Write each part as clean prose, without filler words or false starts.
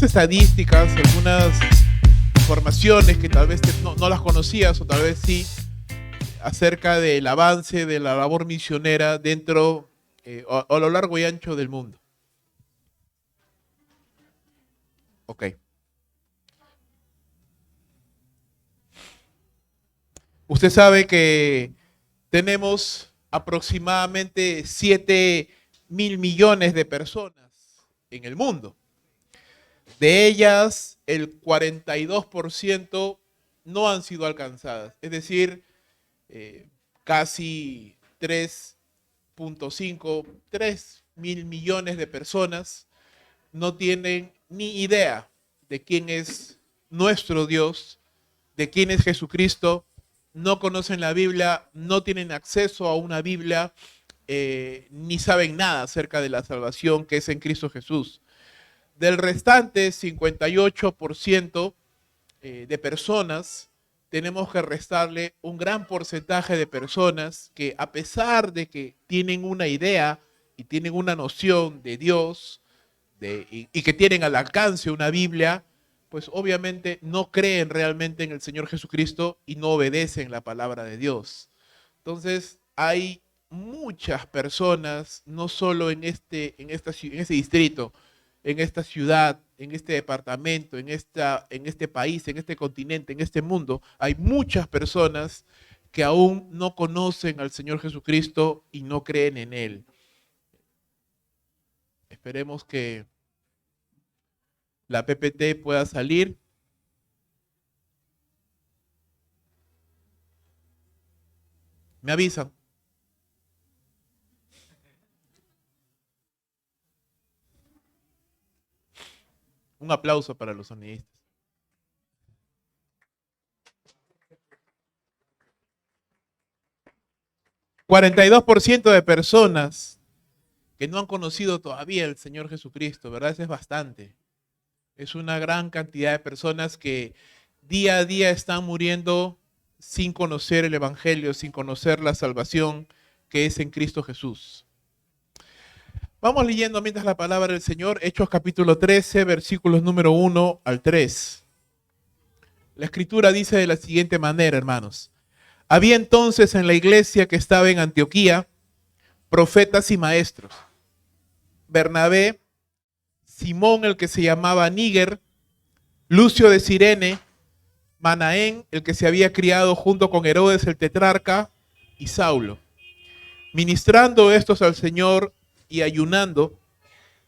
algunas estadísticas, algunas informaciones que tal vez no las conocías o tal vez sí, acerca del avance de la labor misionera dentro a lo largo y ancho del mundo. Ok. Usted sabe que tenemos aproximadamente 7.000 millones de personas en el mundo. De ellas, el 42% no han sido alcanzadas. Es decir, casi 3.5 millones de personas no tienen ni idea de quién es nuestro Dios, de quién es Jesucristo, no conocen la Biblia, no tienen acceso a una Biblia, ni saben nada acerca de la salvación que es en Cristo Jesús. Del restante 58% de personas, tenemos que restarle un gran porcentaje de personas que, a pesar de que tienen una idea y tienen una noción de Dios y que tienen al alcance una Biblia, pues obviamente no creen realmente en el Señor Jesucristo y no obedecen la palabra de Dios. Entonces hay muchas personas, no solo en este distrito, en esta ciudad, en este departamento, en este país, en este continente, en este mundo, hay muchas personas que aún no conocen al Señor Jesucristo y no creen en Él. Esperemos que la PPT pueda salir. Me avisan. Un aplauso para los sonidistas. $42% de personas que no han conocido todavía al Señor Jesucristo, ¿verdad? Eso es bastante. Es una gran cantidad de personas que día a día están muriendo sin conocer el Evangelio, sin conocer la salvación que es en Cristo Jesús. Vamos leyendo mientras la palabra del Señor, Hechos capítulo 13, versículos número 1 al 3. La Escritura dice de la siguiente manera, hermanos. Había entonces en la iglesia que estaba en Antioquía profetas y maestros. Bernabé, Simón el que se llamaba Níger, Lucio de Cirene, Manaén el que se había criado junto con Herodes el tetrarca y Saulo. Ministrando estos al Señor y ayunando,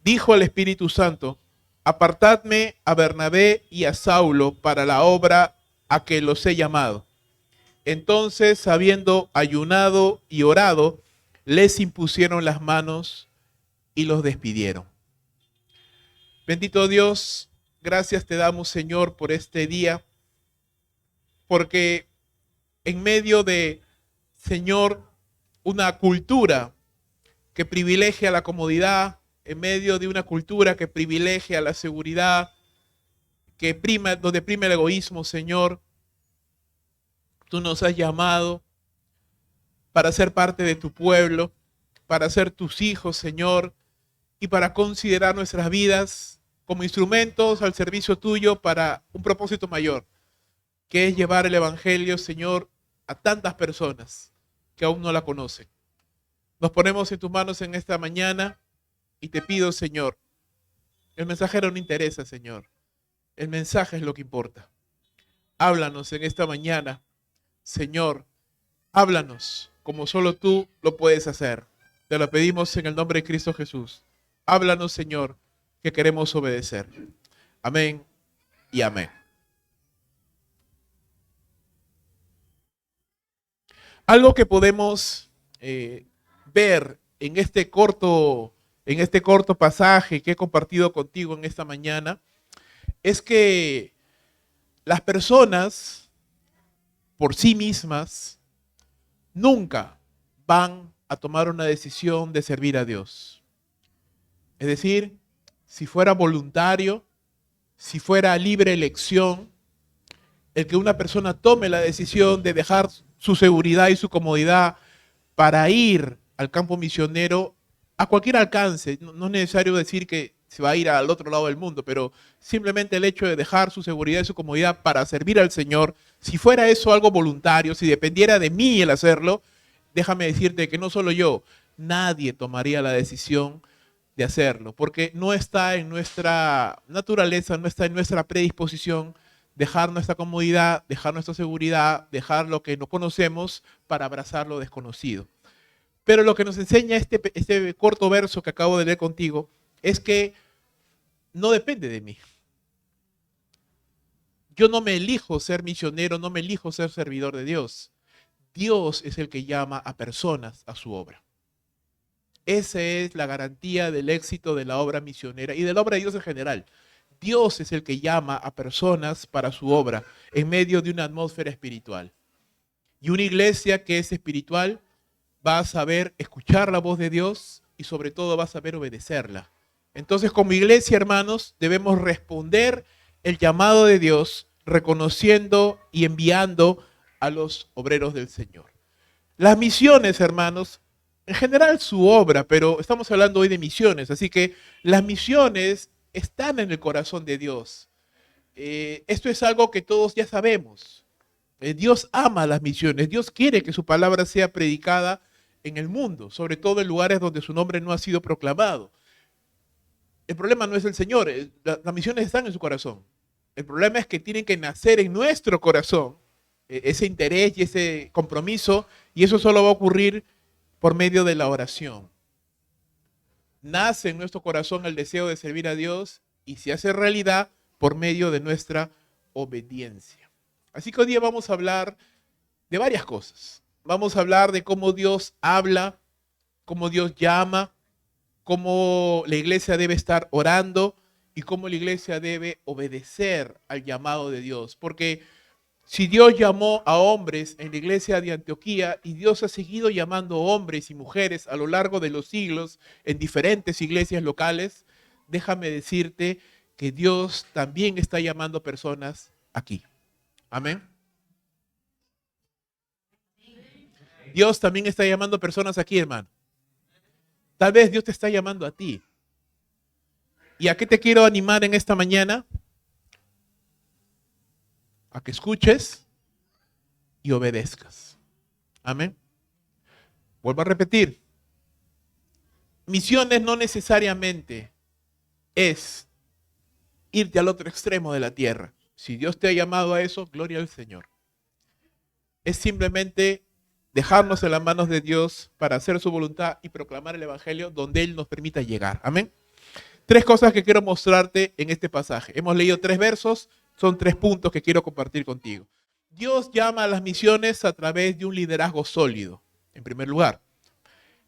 dijo al Espíritu Santo, apartadme a Bernabé y a Saulo para la obra a que los he llamado. Entonces, habiendo ayunado y orado, les impusieron las manos y los despidieron. Bendito Dios, gracias te damos, Señor, por este día, porque en medio de, Señor, una cultura que privilegia la comodidad, en medio de una cultura que privilegia la seguridad, donde prima el egoísmo, Señor, tú nos has llamado para ser parte de tu pueblo, para ser tus hijos, Señor, y para considerar nuestras vidas como instrumentos al servicio tuyo para un propósito mayor, que es llevar el Evangelio, Señor, a tantas personas que aún no la conocen. Nos ponemos en tus manos en esta mañana y te pido, Señor, el mensajero no interesa, Señor. El mensaje es lo que importa. Háblanos en esta mañana, Señor. Háblanos como solo tú lo puedes hacer. Te lo pedimos en el nombre de Cristo Jesús. Háblanos, Señor, que queremos obedecer. Amén y amén. Algo que podemos ver en este corto pasaje que he compartido contigo en esta mañana es que las personas por sí mismas nunca van a tomar una decisión de servir a Dios. Es decir, si fuera voluntario, si fuera libre elección, el que una persona tome la decisión de dejar su seguridad y su comodidad para ir al campo misionero a cualquier alcance. No es necesario decir que se va a ir al otro lado del mundo, pero simplemente el hecho de dejar su seguridad y su comodidad para servir al Señor, si fuera eso algo voluntario, si dependiera de mí el hacerlo, déjame decirte que no solo yo, nadie tomaría la decisión de hacerlo, porque no está en nuestra naturaleza, no está en nuestra predisposición dejar nuestra comodidad, dejar nuestra seguridad, dejar lo que no conocemos para abrazar lo desconocido. Pero lo que nos enseña este corto verso que acabo de leer contigo es que no depende de mí. Yo no me elijo ser misionero, no me elijo ser servidor de Dios. Dios es el que llama a personas a su obra. Esa es la garantía del éxito de la obra misionera y de la obra de Dios en general. Dios es el que llama a personas para su obra en medio de una atmósfera espiritual. Y una iglesia que es espiritual va a saber escuchar la voz de Dios y sobre todo va a saber obedecerla. Entonces, como iglesia, hermanos, debemos responder el llamado de Dios reconociendo y enviando a los obreros del Señor. Las misiones, hermanos, en general su obra, pero estamos hablando hoy de misiones, así que las misiones están en el corazón de Dios. Esto es algo que todos ya sabemos. Dios ama las misiones, Dios quiere que su palabra sea predicada en el mundo, sobre todo en lugares donde su nombre no ha sido proclamado. El problema no es el Señor, las misiones están en su corazón. El problema es que tienen que nacer en nuestro corazón, ese interés y ese compromiso, y eso solo va a ocurrir por medio de la oración. Nace en nuestro corazón el deseo de servir a Dios y se hace realidad por medio de nuestra obediencia. Así que hoy día vamos a hablar de varias cosas. Vamos a hablar de cómo Dios habla, cómo Dios llama, cómo la iglesia debe estar orando y cómo la iglesia debe obedecer al llamado de Dios. Porque si Dios llamó a hombres en la iglesia de Antioquía y Dios ha seguido llamando hombres y mujeres a lo largo de los siglos en diferentes iglesias locales, déjame decirte que Dios también está llamando personas aquí. Amén. Dios también está llamando personas aquí, hermano. Tal vez Dios te está llamando a ti. ¿Y a qué te quiero animar en esta mañana? A que escuches y obedezcas. Amén. Vuelvo a repetir. Misiones no necesariamente es irte al otro extremo de la tierra. Si Dios te ha llamado a eso, gloria al Señor. Es simplemente dejarnos en las manos de Dios para hacer su voluntad y proclamar el Evangelio donde Él nos permita llegar. Amén. 3 cosas que quiero mostrarte en este pasaje. Hemos leído 3 versos, son 3 puntos que quiero compartir contigo. Dios llama a las misiones a través de un liderazgo sólido, en primer lugar.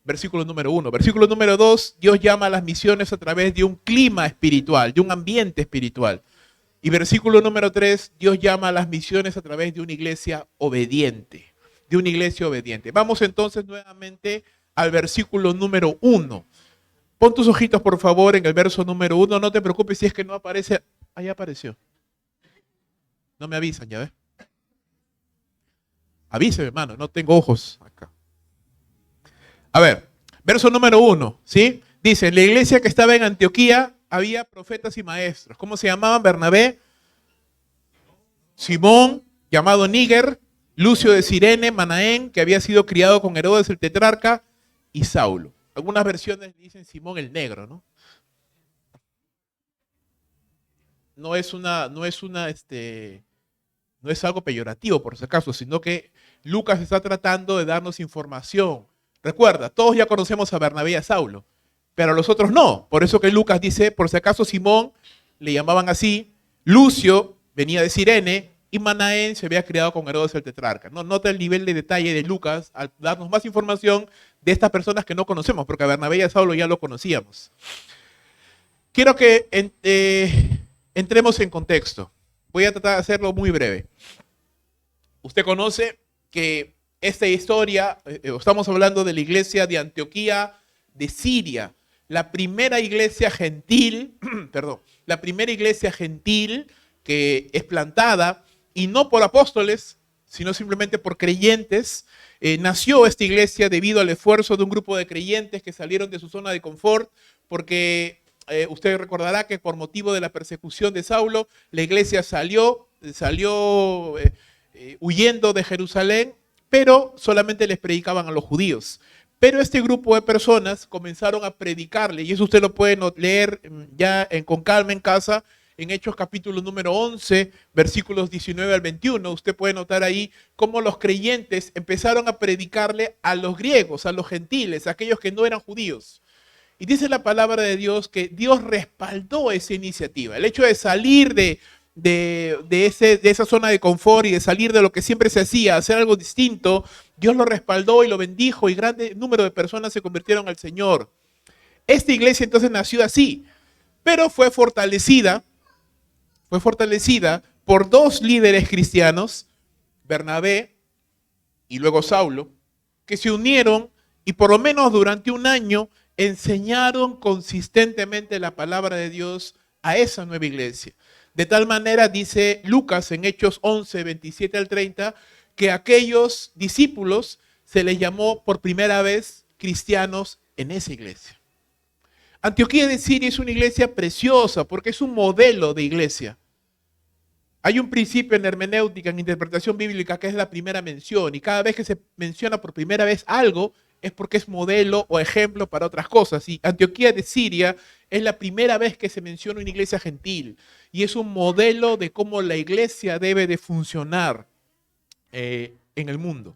Versículo número 1. Versículo número 2, Dios llama a las misiones a través de un clima espiritual, de un ambiente espiritual. Y versículo número 3, Dios llama a las misiones a través de una iglesia obediente. De una iglesia obediente. Vamos entonces nuevamente al versículo número 1. Pon tus ojitos, por favor, en el verso número 1. No te preocupes si es que no aparece. Ahí apareció. No me avisan, ya ves. Avíseme, hermano, no tengo ojos acá. A ver, verso número 1, ¿sí? Dice, en la iglesia que estaba en Antioquía había profetas y maestros. ¿Cómo se llamaban? Bernabé, Simón, llamado Níger, Lucio de Cirene, Manaén, que había sido criado con Herodes el tetrarca, y Saulo. Algunas versiones dicen Simón el Negro, ¿no? No es algo peyorativo, por si acaso, sino que Lucas está tratando de darnos información. Recuerda, todos ya conocemos a Bernabé y a Saulo, pero a los otros no. Por eso que Lucas dice, por si acaso Simón, le llamaban así, Lucio venía de Cirene, y Manaén se había criado con Herodes el tetrarca. ¿No? Nota el nivel de detalle de Lucas al darnos más información de estas personas que no conocemos, porque a Bernabé y a Saulo ya lo conocíamos. Quiero que entremos en contexto. Voy a tratar de hacerlo muy breve. Usted conoce que esta historia, estamos hablando de la iglesia de Antioquía de Siria, la primera iglesia gentil, la primera iglesia gentil que es plantada, y no por apóstoles, sino simplemente por creyentes. Nació esta iglesia debido al esfuerzo de un grupo de creyentes que salieron de su zona de confort, porque usted recordará que por motivo de la persecución de Saulo, la iglesia salió huyendo de Jerusalén, pero solamente les predicaban a los judíos. Pero este grupo de personas comenzaron a predicarle, y eso usted lo puede leer ya con calma en casa, en Hechos capítulo número 11, versículos 19 al 21. Usted puede notar ahí cómo los creyentes empezaron a predicarle a los griegos, a los gentiles, a aquellos que no eran judíos. Y dice la palabra de Dios que Dios respaldó esa iniciativa. El hecho de salir de esa zona de confort y de salir de lo que siempre se hacía, hacer algo distinto, Dios lo respaldó y lo bendijo y grande número de personas se convirtieron al Señor. Esta iglesia entonces nació así, pero fue fortalecida por dos líderes cristianos, Bernabé y luego Saulo, que se unieron y por lo menos durante un año enseñaron consistentemente la palabra de Dios a esa nueva iglesia. De tal manera, dice Lucas en Hechos 11, 27 al 30, que a aquellos discípulos se les llamó por primera vez cristianos en esa iglesia. Antioquía de Siria es una iglesia preciosa porque es un modelo de iglesia. Hay un principio en hermenéutica, en interpretación bíblica, que es la primera mención, y cada vez que se menciona por primera vez algo, es porque es modelo o ejemplo para otras cosas. Y Antioquía de Siria es la primera vez que se menciona una iglesia gentil, y es un modelo de cómo la iglesia debe de funcionar en el mundo.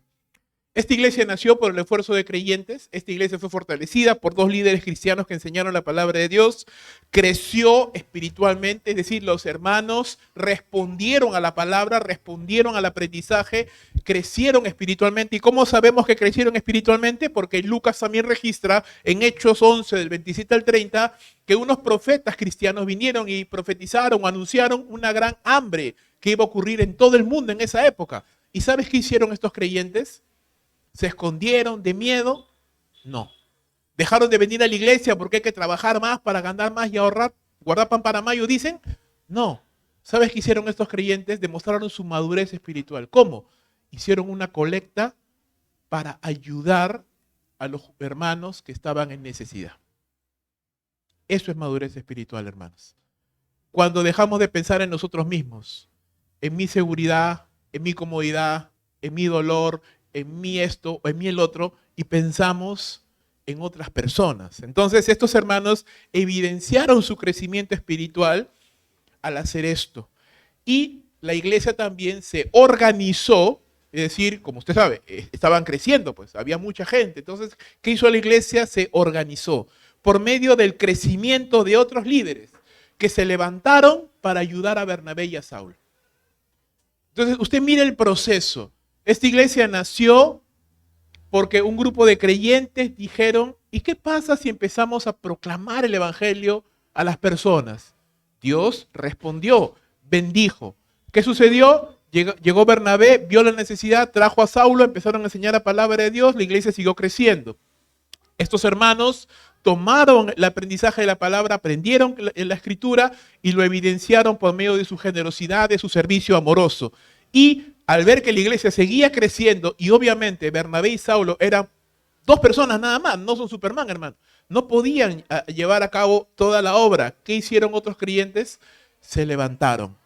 Esta iglesia nació por el esfuerzo de creyentes. Esta iglesia fue fortalecida por dos líderes cristianos que enseñaron la palabra de Dios. Creció espiritualmente, es decir, los hermanos respondieron a la palabra, respondieron al aprendizaje, crecieron espiritualmente. ¿Y cómo sabemos que crecieron espiritualmente? Porque Lucas también registra en Hechos 11, del 27 al 30, que unos profetas cristianos vinieron y profetizaron, anunciaron una gran hambre que iba a ocurrir en todo el mundo en esa época. ¿Y sabes qué hicieron estos creyentes? ¿Se escondieron de miedo? No. ¿Dejaron de venir a la iglesia porque hay que trabajar más para ganar más y ahorrar, guardar pan para mayo, dicen? No. ¿Sabes qué hicieron estos creyentes? Demostraron su madurez espiritual. ¿Cómo? Hicieron una colecta para ayudar a los hermanos que estaban en necesidad. Eso es madurez espiritual, hermanos. Cuando dejamos de pensar en nosotros mismos, en mi seguridad, en mi comodidad, en mi dolor, en mí esto o en mí el otro, y pensamos en otras personas. Entonces estos hermanos evidenciaron su crecimiento espiritual al hacer esto. Y la iglesia también se organizó, es decir, como usted sabe, estaban creciendo, pues había mucha gente. Entonces, ¿qué hizo la iglesia? Se organizó por medio del crecimiento de otros líderes que se levantaron para ayudar a Bernabé y a Saulo. Entonces, usted mire el proceso. Esta iglesia nació porque un grupo de creyentes dijeron, ¿y qué pasa si empezamos a proclamar el evangelio a las personas? Dios respondió, bendijo. ¿Qué sucedió? Llegó Bernabé, vio la necesidad, trajo a Saulo, empezaron a enseñar la palabra de Dios, la iglesia siguió creciendo. Estos hermanos tomaron el aprendizaje de la palabra, aprendieron la escritura y lo evidenciaron por medio de su generosidad, de su servicio amoroso. Y al ver que la iglesia seguía creciendo, y obviamente Bernabé y Saulo eran dos personas nada más, no son Superman, hermano. No podían llevar a cabo toda la obra. ¿Qué hicieron otros creyentes? Se levantaron.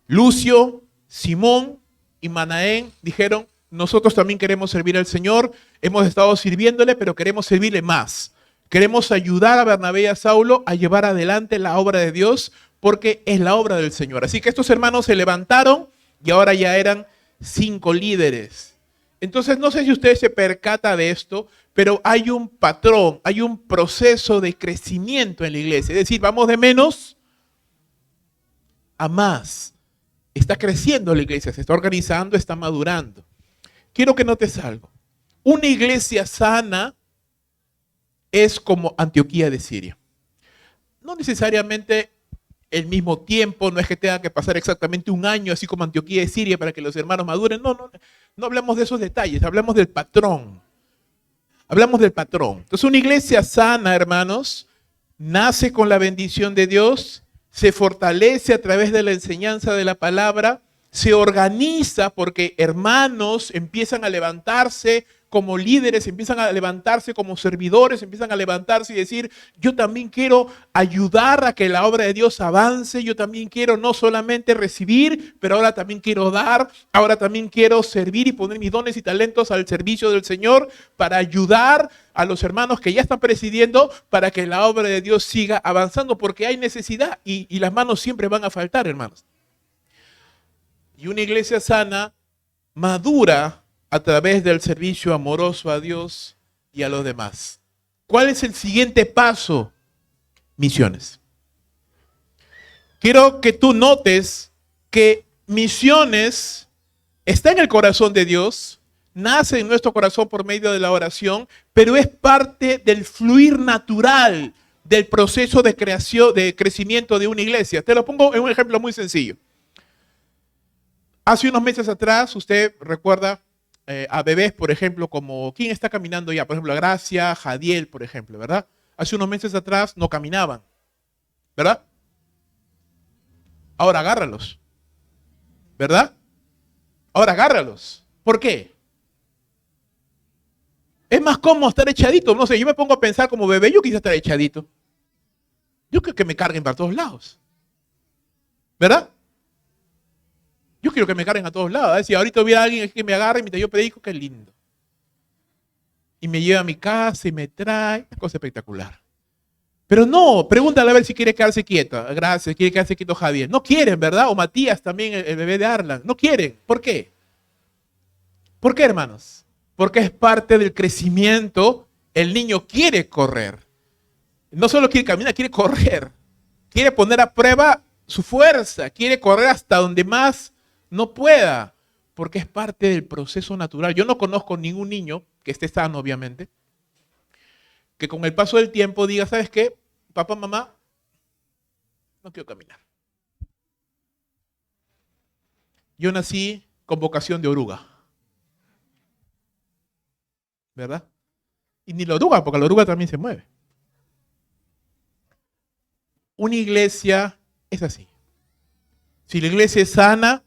Lucio, Simón y Manaén dijeron, nosotros también queremos servir al Señor, hemos estado sirviéndole, pero queremos servirle más. Queremos ayudar a Bernabé y a Saulo a llevar adelante la obra de Dios, porque es la obra del Señor. Así que estos hermanos se levantaron y ahora ya eran 5 líderes. Entonces, no sé si usted se percata de esto, pero hay un patrón, hay un proceso de crecimiento en la iglesia. Es decir, vamos de menos a más. Está creciendo la iglesia, se está organizando, está madurando. Quiero que notes algo. Una iglesia sana es como Antioquía de Siria. No necesariamente el mismo tiempo, no es que tenga que pasar exactamente un año, así como Antioquía de Siria, para que los hermanos maduren. No hablamos de esos detalles, hablamos del patrón. Hablamos del patrón. Entonces, una iglesia sana, hermanos, nace con la bendición de Dios, se fortalece a través de la enseñanza de la palabra, se organiza porque hermanos empiezan a levantarse como líderes, empiezan a levantarse como servidores, empiezan a levantarse y decir, yo también quiero ayudar a que la obra de Dios avance, yo también quiero no solamente recibir, pero ahora también quiero dar, ahora también quiero servir y poner mis dones y talentos al servicio del Señor para ayudar a los hermanos que ya están presidiendo para que la obra de Dios siga avanzando, porque hay necesidad y las manos siempre van a faltar, hermanos. Y una iglesia sana madura a través del servicio amoroso a Dios y a los demás. ¿Cuál es el siguiente paso? Misiones. Quiero que tú notes que misiones está en el corazón de Dios, nace en nuestro corazón por medio de la oración, pero es parte del fluir natural del proceso de creación, de crecimiento de una iglesia. Te lo pongo en un ejemplo muy sencillo. Hace unos meses atrás, usted recuerda a bebés, por ejemplo, como ¿quién está caminando ya? Por ejemplo, Gracia, Jadiel, por ejemplo, ¿verdad? Hace unos meses atrás no caminaban, ¿verdad? Ahora agárralos, ¿verdad? Ahora agárralos. ¿Por qué? Es más cómodo estar echadito. No sé, yo me pongo a pensar como bebé, yo quisiera estar echadito. Yo quiero que me carguen para todos lados, ¿verdad? Yo quiero que me carguen a todos lados. Si ahorita hubiera alguien que me agarre mientras yo predico, qué lindo. Y me lleva a mi casa y me trae. Una cosa espectacular. Pero no, pregúntale a ver si quiere quedarse quieto. Gracias, quiere quedarse quieto Javier. No quieren, ¿verdad? O Matías también, el bebé de Arlan. No quieren. ¿Por qué? ¿Por qué, hermanos? Porque es parte del crecimiento. El niño quiere correr. No solo quiere caminar, quiere correr. Quiere poner a prueba su fuerza. Quiere correr hasta donde más no pueda, porque es parte del proceso natural. Yo no conozco ningún niño que esté sano, obviamente, que con el paso del tiempo diga, ¿sabes qué? Papá, mamá, no quiero caminar. Yo nací con vocación de oruga, ¿verdad? Y ni la oruga, porque la oruga también se mueve. Una iglesia es así. Si la iglesia es sana,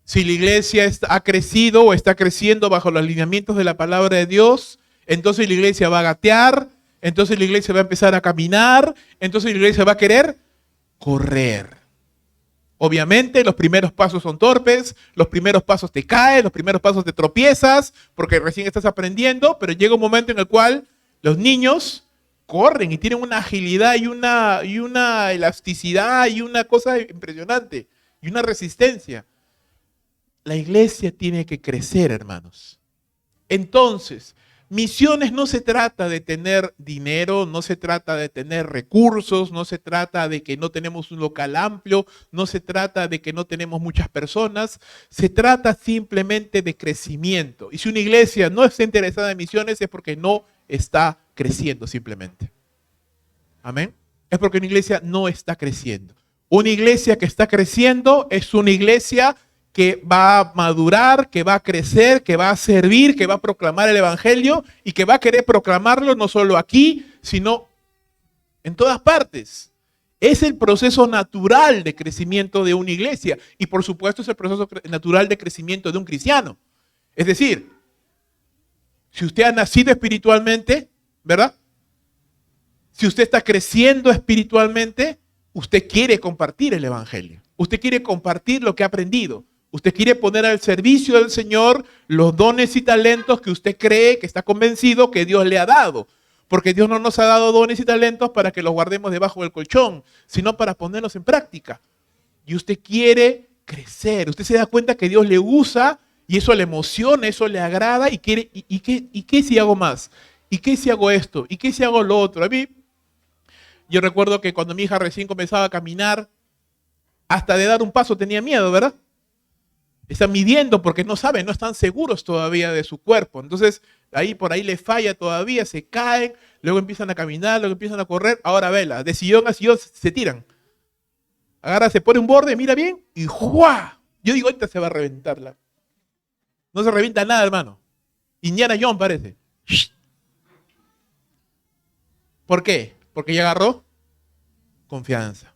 si la iglesia ha crecido o está creciendo bajo los lineamientos de la palabra de Dios, entonces la iglesia va a gatear, entonces la iglesia va a empezar a caminar, entonces la iglesia va a querer correr. Obviamente los primeros pasos son torpes, los primeros pasos te caes, los primeros pasos te tropiezas, porque recién estás aprendiendo, pero llega un momento en el cual los niños corren y tienen una agilidad y una elasticidad y una cosa impresionante y una resistencia. La iglesia tiene que crecer, hermanos. Entonces, misiones no se trata de tener dinero, no se trata de tener recursos, no se trata de que no tenemos un local amplio, no se trata de que no tenemos muchas personas, se trata simplemente de crecimiento. Y si una iglesia no está interesada en misiones es porque no está creciendo simplemente. Amén. Es porque una iglesia no está creciendo. Una iglesia que está creciendo es una iglesia que va a madurar, que va a crecer, que va a servir, que va a proclamar el evangelio y que va a querer proclamarlo no solo aquí, sino en todas partes. Es el proceso natural de crecimiento de una iglesia y por supuesto es el proceso natural de crecimiento de un cristiano. Es decir, si usted ha nacido espiritualmente, ¿verdad? Si usted está creciendo espiritualmente, usted quiere compartir el evangelio. Usted quiere compartir lo que ha aprendido. Usted quiere poner al servicio del Señor los dones y talentos que usted cree, que está convencido que Dios le ha dado. Porque Dios no nos ha dado dones y talentos para que los guardemos debajo del colchón, sino para ponerlos en práctica. Y usted quiere crecer. Usted se da cuenta que Dios le usa y eso le emociona, eso le agrada y quiere, ¿y qué si hago más? ¿Y qué si hago esto? ¿Y qué si hago lo otro? A mí, yo recuerdo que cuando mi hija recién comenzaba a caminar, hasta de dar un paso tenía miedo, ¿verdad? Están midiendo porque no saben, no están seguros todavía de su cuerpo. Entonces, ahí por ahí le falla todavía, se caen, luego empiezan a caminar, luego empiezan a correr. Ahora vela, de sillón a sillón se tiran. Agarra, se pone un borde, mira bien y ¡juá! Yo digo, ahorita se va a reventarla. No se revienta nada, hermano. Indiana Jones parece. ¿Por qué? Porque ya agarró confianza.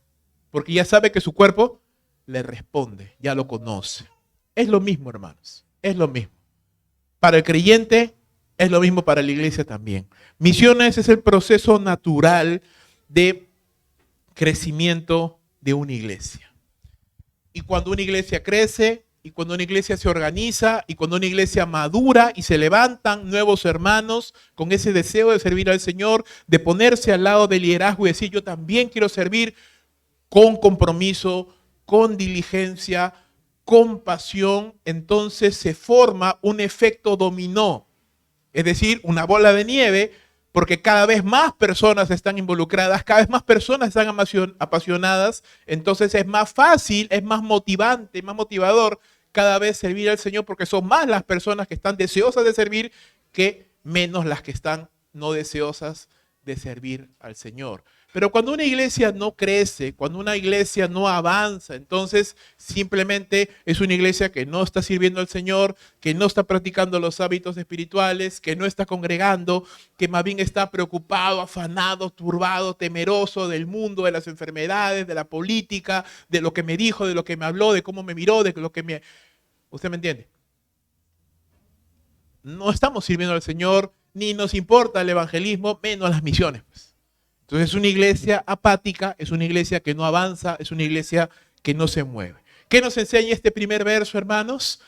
Porque ya sabe que su cuerpo le responde, ya lo conoce. Es lo mismo, hermanos. Es lo mismo. Para el creyente Es lo mismo para la iglesia también. Misiones es el proceso natural de crecimiento de una iglesia. Y cuando una iglesia crece, y cuando una iglesia se organiza, y cuando una iglesia madura y se levantan nuevos hermanos con ese deseo de servir al Señor, de ponerse al lado del liderazgo y decir, yo también quiero servir con compromiso, con diligencia, con pasión, entonces se forma un efecto dominó, es decir, una bola de nieve, porque cada vez más personas están involucradas, cada vez más personas están apasionadas, entonces es más fácil, es más motivante, más motivador cada vez servir al Señor, porque son más las personas que están deseosas de servir que menos las que están no deseosas de servir al Señor. Pero cuando una iglesia no crece, cuando una iglesia no avanza, entonces simplemente es una iglesia que no está sirviendo al Señor, que no está practicando los hábitos espirituales, que no está congregando, que más bien está preocupado, afanado, turbado, temeroso del mundo, de las enfermedades, de la política, de lo que me dijo, de lo que me habló, de cómo me miró, de lo que me... ¿Usted me entiende? No estamos sirviendo al Señor, ni nos importa el evangelismo, menos las misiones, pues. Entonces es una iglesia apática, es una iglesia que no avanza, es una iglesia que no se mueve. ¿Qué nos enseña este primer verso, hermanos?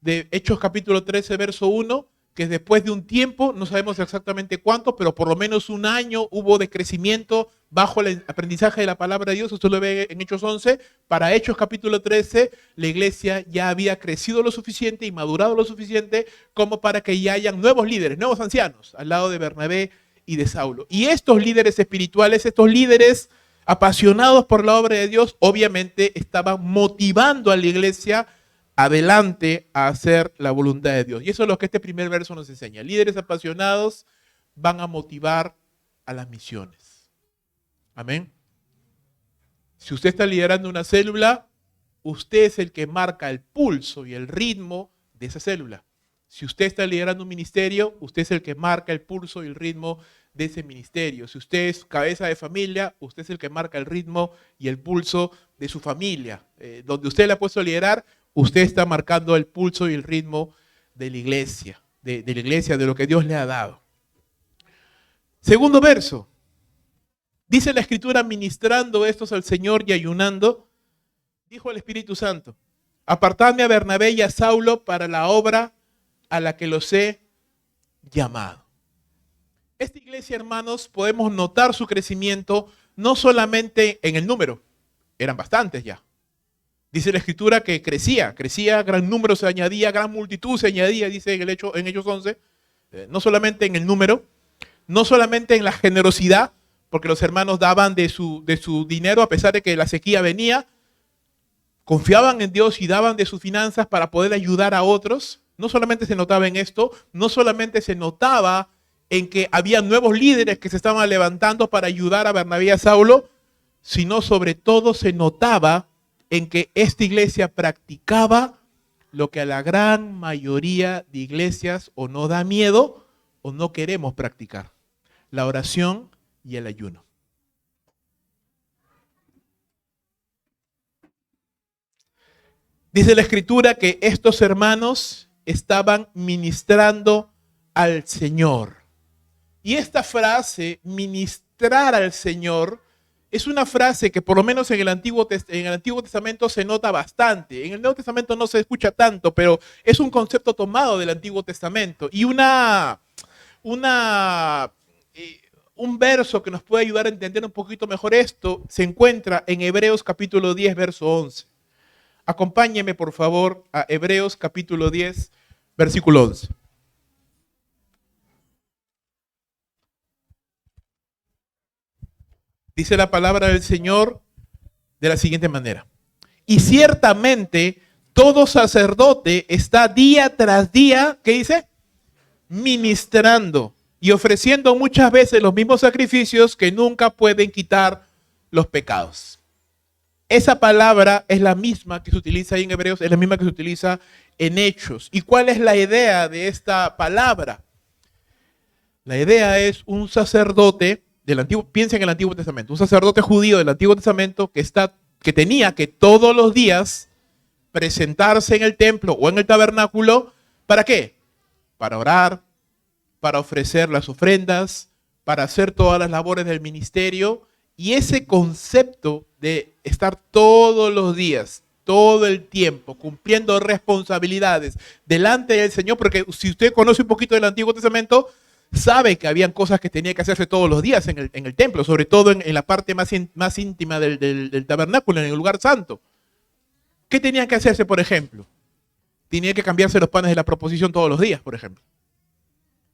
De Hechos capítulo 13, verso 1, que después de un tiempo, no sabemos exactamente cuánto, pero por lo menos un año hubo de crecimiento bajo el aprendizaje de la palabra de Dios. Usted lo ve en Hechos 11. Para Hechos capítulo 13, la iglesia ya había crecido lo suficiente y madurado lo suficiente como para que ya hayan nuevos líderes, nuevos ancianos, al lado de Bernabé y de Saulo. Y estos líderes espirituales, estos líderes apasionados por la obra de Dios, obviamente estaban motivando a la iglesia adelante a hacer la voluntad de Dios. Y eso es lo que este primer verso nos enseña. Líderes apasionados van a motivar a las misiones. Amén. Si usted está liderando una célula, usted es el que marca el pulso y el ritmo de esa célula. Si usted está liderando un ministerio, usted es el que marca el pulso y el ritmo de ese ministerio. Si usted es cabeza de familia, usted es el que marca el ritmo y el pulso de su familia. Donde usted le ha puesto a liderar, usted está marcando el pulso y el ritmo de la iglesia, de lo que Dios le ha dado. Segundo verso. Dice la Escritura, ministrando estos al Señor y ayunando, dijo el Espíritu Santo, apartadme a Bernabé y a Saulo para la obra a la que los he llamado. Esta iglesia, hermanos, podemos notar su crecimiento no solamente en el número, eran bastantes ya. Dice la Escritura que crecía, gran número se añadía, gran multitud se añadía, dice en Hechos 11, no solamente en el número, no solamente en la generosidad, porque los hermanos daban de su dinero a pesar de que la sequía venía, confiaban en Dios y daban de sus finanzas para poder ayudar a otros. No solamente se notaba en esto, no solamente se notaba en que había nuevos líderes que se estaban levantando para ayudar a Bernabé y a Saulo, sino sobre todo se notaba en que esta iglesia practicaba lo que a la gran mayoría de iglesias o no da miedo o no queremos practicar: la oración y el ayuno. Dice la Escritura que estos hermanos estaban ministrando al Señor. Y esta frase, ministrar al Señor, es una frase que por lo menos en el Antiguo Testamento se nota bastante. En el Nuevo Testamento no se escucha tanto, pero es un concepto tomado del Antiguo Testamento. Y un verso que nos puede ayudar a entender un poquito mejor esto se encuentra en Hebreos capítulo 10, verso 11. Acompáñeme, por favor, a Hebreos capítulo 10, versículo 11. Dice la palabra del Señor de la siguiente manera: y ciertamente todo sacerdote está día tras día, ¿qué dice? Ministrando y ofreciendo muchas veces los mismos sacrificios que nunca pueden quitar los pecados. Esa palabra es la misma que se utiliza ahí en Hebreos, es la misma que se utiliza en Hechos. ¿Y cuál es la idea de esta palabra? La idea es un sacerdote del Antiguo, piensa en el Antiguo Testamento, un sacerdote judío del Antiguo Testamento que tenía que todos los días presentarse en el templo o en el tabernáculo. ¿Para qué? Para orar, para ofrecer las ofrendas, para hacer todas las labores del ministerio. Y ese concepto de estar todos los días, todo el tiempo, cumpliendo responsabilidades delante del Señor, porque si usted conoce un poquito del Antiguo Testamento, sabe que habían cosas que tenía que hacerse todos los días en el templo, sobre todo en la parte más íntima del tabernáculo, en el lugar santo. ¿Qué tenía que hacerse, por ejemplo? Tenía que cambiarse los panes de la proposición todos los días, por ejemplo.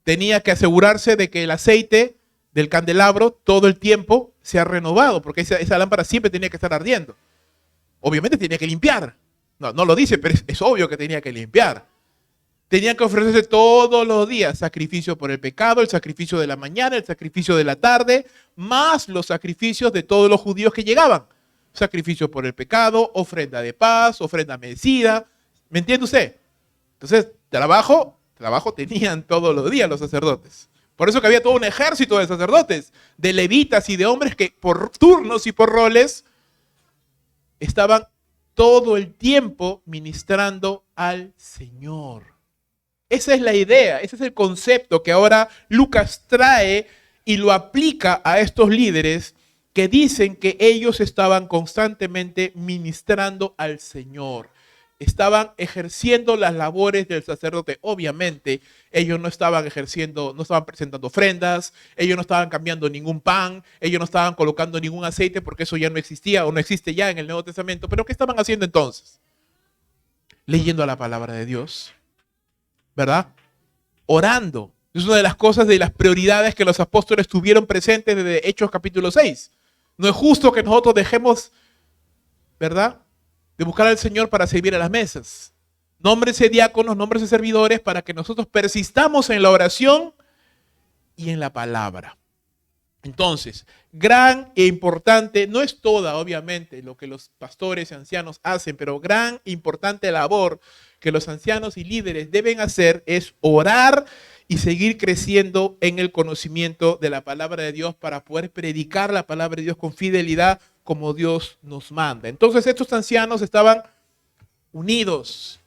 Tenía que asegurarse de que el aceite del candelabro todo el tiempo sea renovado, porque esa lámpara siempre tenía que estar ardiendo. Obviamente tenía que limpiar. No lo dice, pero es obvio que tenía que limpiar. Tenían que ofrecerse todos los días sacrificio por el pecado, el sacrificio de la mañana, el sacrificio de la tarde, más los sacrificios de todos los judíos que llegaban. Sacrificio por el pecado, ofrenda de paz, ofrenda mecida. ¿Me entiende usted? Entonces, trabajo tenían todos los días los sacerdotes. Por eso que había todo un ejército de sacerdotes, de levitas y de hombres que por turnos y por roles estaban todo el tiempo ministrando al Señor. Esa es la idea, ese es el concepto que ahora Lucas trae y lo aplica a estos líderes que dicen que ellos estaban constantemente ministrando al Señor. Estaban ejerciendo las labores del sacerdote. Obviamente, ellos no estaban presentando ofrendas, ellos no estaban cambiando ningún pan, ellos no estaban colocando ningún aceite porque eso ya no existía o no existe ya en el Nuevo Testamento. Pero ¿qué estaban haciendo entonces? Leyendo la palabra de Dios, ¿verdad? Orando. Es una de las cosas, de las prioridades que los apóstoles tuvieron presentes desde Hechos capítulo 6. No es justo que nosotros dejemos, ¿verdad?, de buscar al Señor para servir a las mesas. Nómbrense diáconos, nómbrense servidores para que nosotros persistamos en la oración y en la palabra. Entonces, gran e importante, no es toda obviamente lo que los pastores y ancianos hacen, pero gran e importante labor que los ancianos y líderes deben hacer es orar y seguir creciendo en el conocimiento de la palabra de Dios para poder predicar la palabra de Dios con fidelidad como Dios nos manda. Entonces estos ancianos estaban unidos,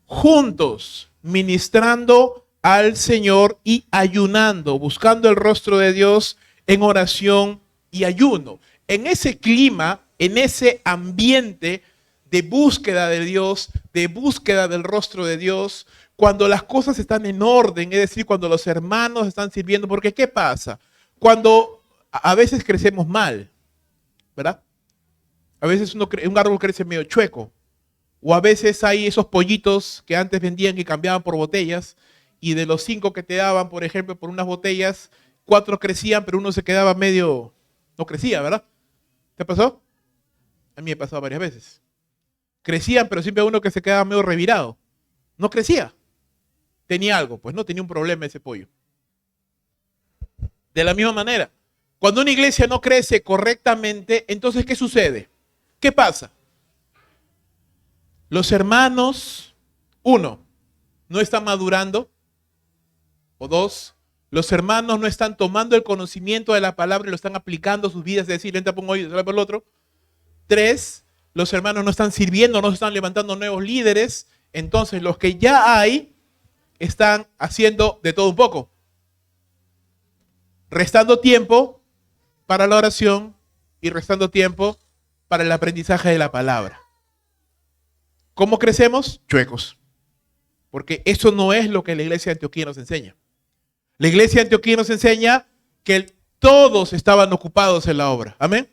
juntos, ministrando al Señor y ayunando, buscando el rostro de Dios en oración y ayuno. En ese clima, en ese ambiente de búsqueda de Dios, de búsqueda del rostro de Dios, cuando las cosas están en orden, es decir, cuando los hermanos están sirviendo, porque ¿qué pasa? Cuando a veces crecemos mal, ¿verdad? A veces un árbol crece medio chueco, o a veces hay esos pollitos que antes vendían y cambiaban por botellas, y de los 5 que te daban, por ejemplo, por unas botellas, 4 crecían, pero uno se quedaba medio, no crecía, ¿verdad? ¿Te pasó? A mí me ha pasado varias veces. Crecían, pero siempre uno que se quedaba medio revirado. No crecía. Tenía algo, pues no, tenía un problema ese pollo. De la misma manera, cuando una iglesia no crece correctamente, entonces ¿qué sucede? ¿Qué pasa? Los hermanos, 1, no están madurando, o 2, los hermanos no están tomando el conocimiento de la palabra y lo están aplicando a sus vidas, es decir, entra por un oído, sale por el otro. 3, los hermanos no están sirviendo, no se están levantando nuevos líderes, entonces los que ya hay están haciendo de todo un poco, restando tiempo para la oración y restando tiempo para el aprendizaje de la palabra. ¿Cómo crecemos? Chuecos. Porque eso no es lo que la iglesia de Antioquía nos enseña. La iglesia de Antioquía nos enseña que todos estaban ocupados en la obra. Amén.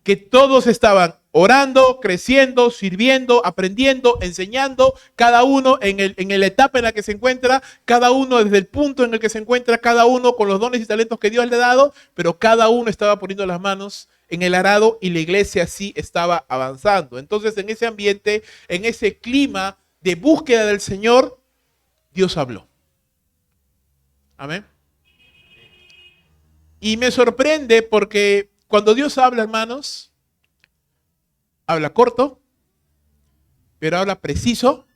Que todos estaban orando, creciendo, sirviendo, aprendiendo, enseñando, cada uno en la etapa en la que se encuentra, cada uno desde el punto en el que se encuentra, cada uno con los dones y talentos que Dios le ha dado, pero cada uno estaba poniendo las manos en el arado y la iglesia sí estaba avanzando. Entonces, en ese ambiente, en ese clima de búsqueda del Señor, Dios habló. Amén. Y me sorprende porque cuando Dios habla, hermanos, habla corto, pero habla preciso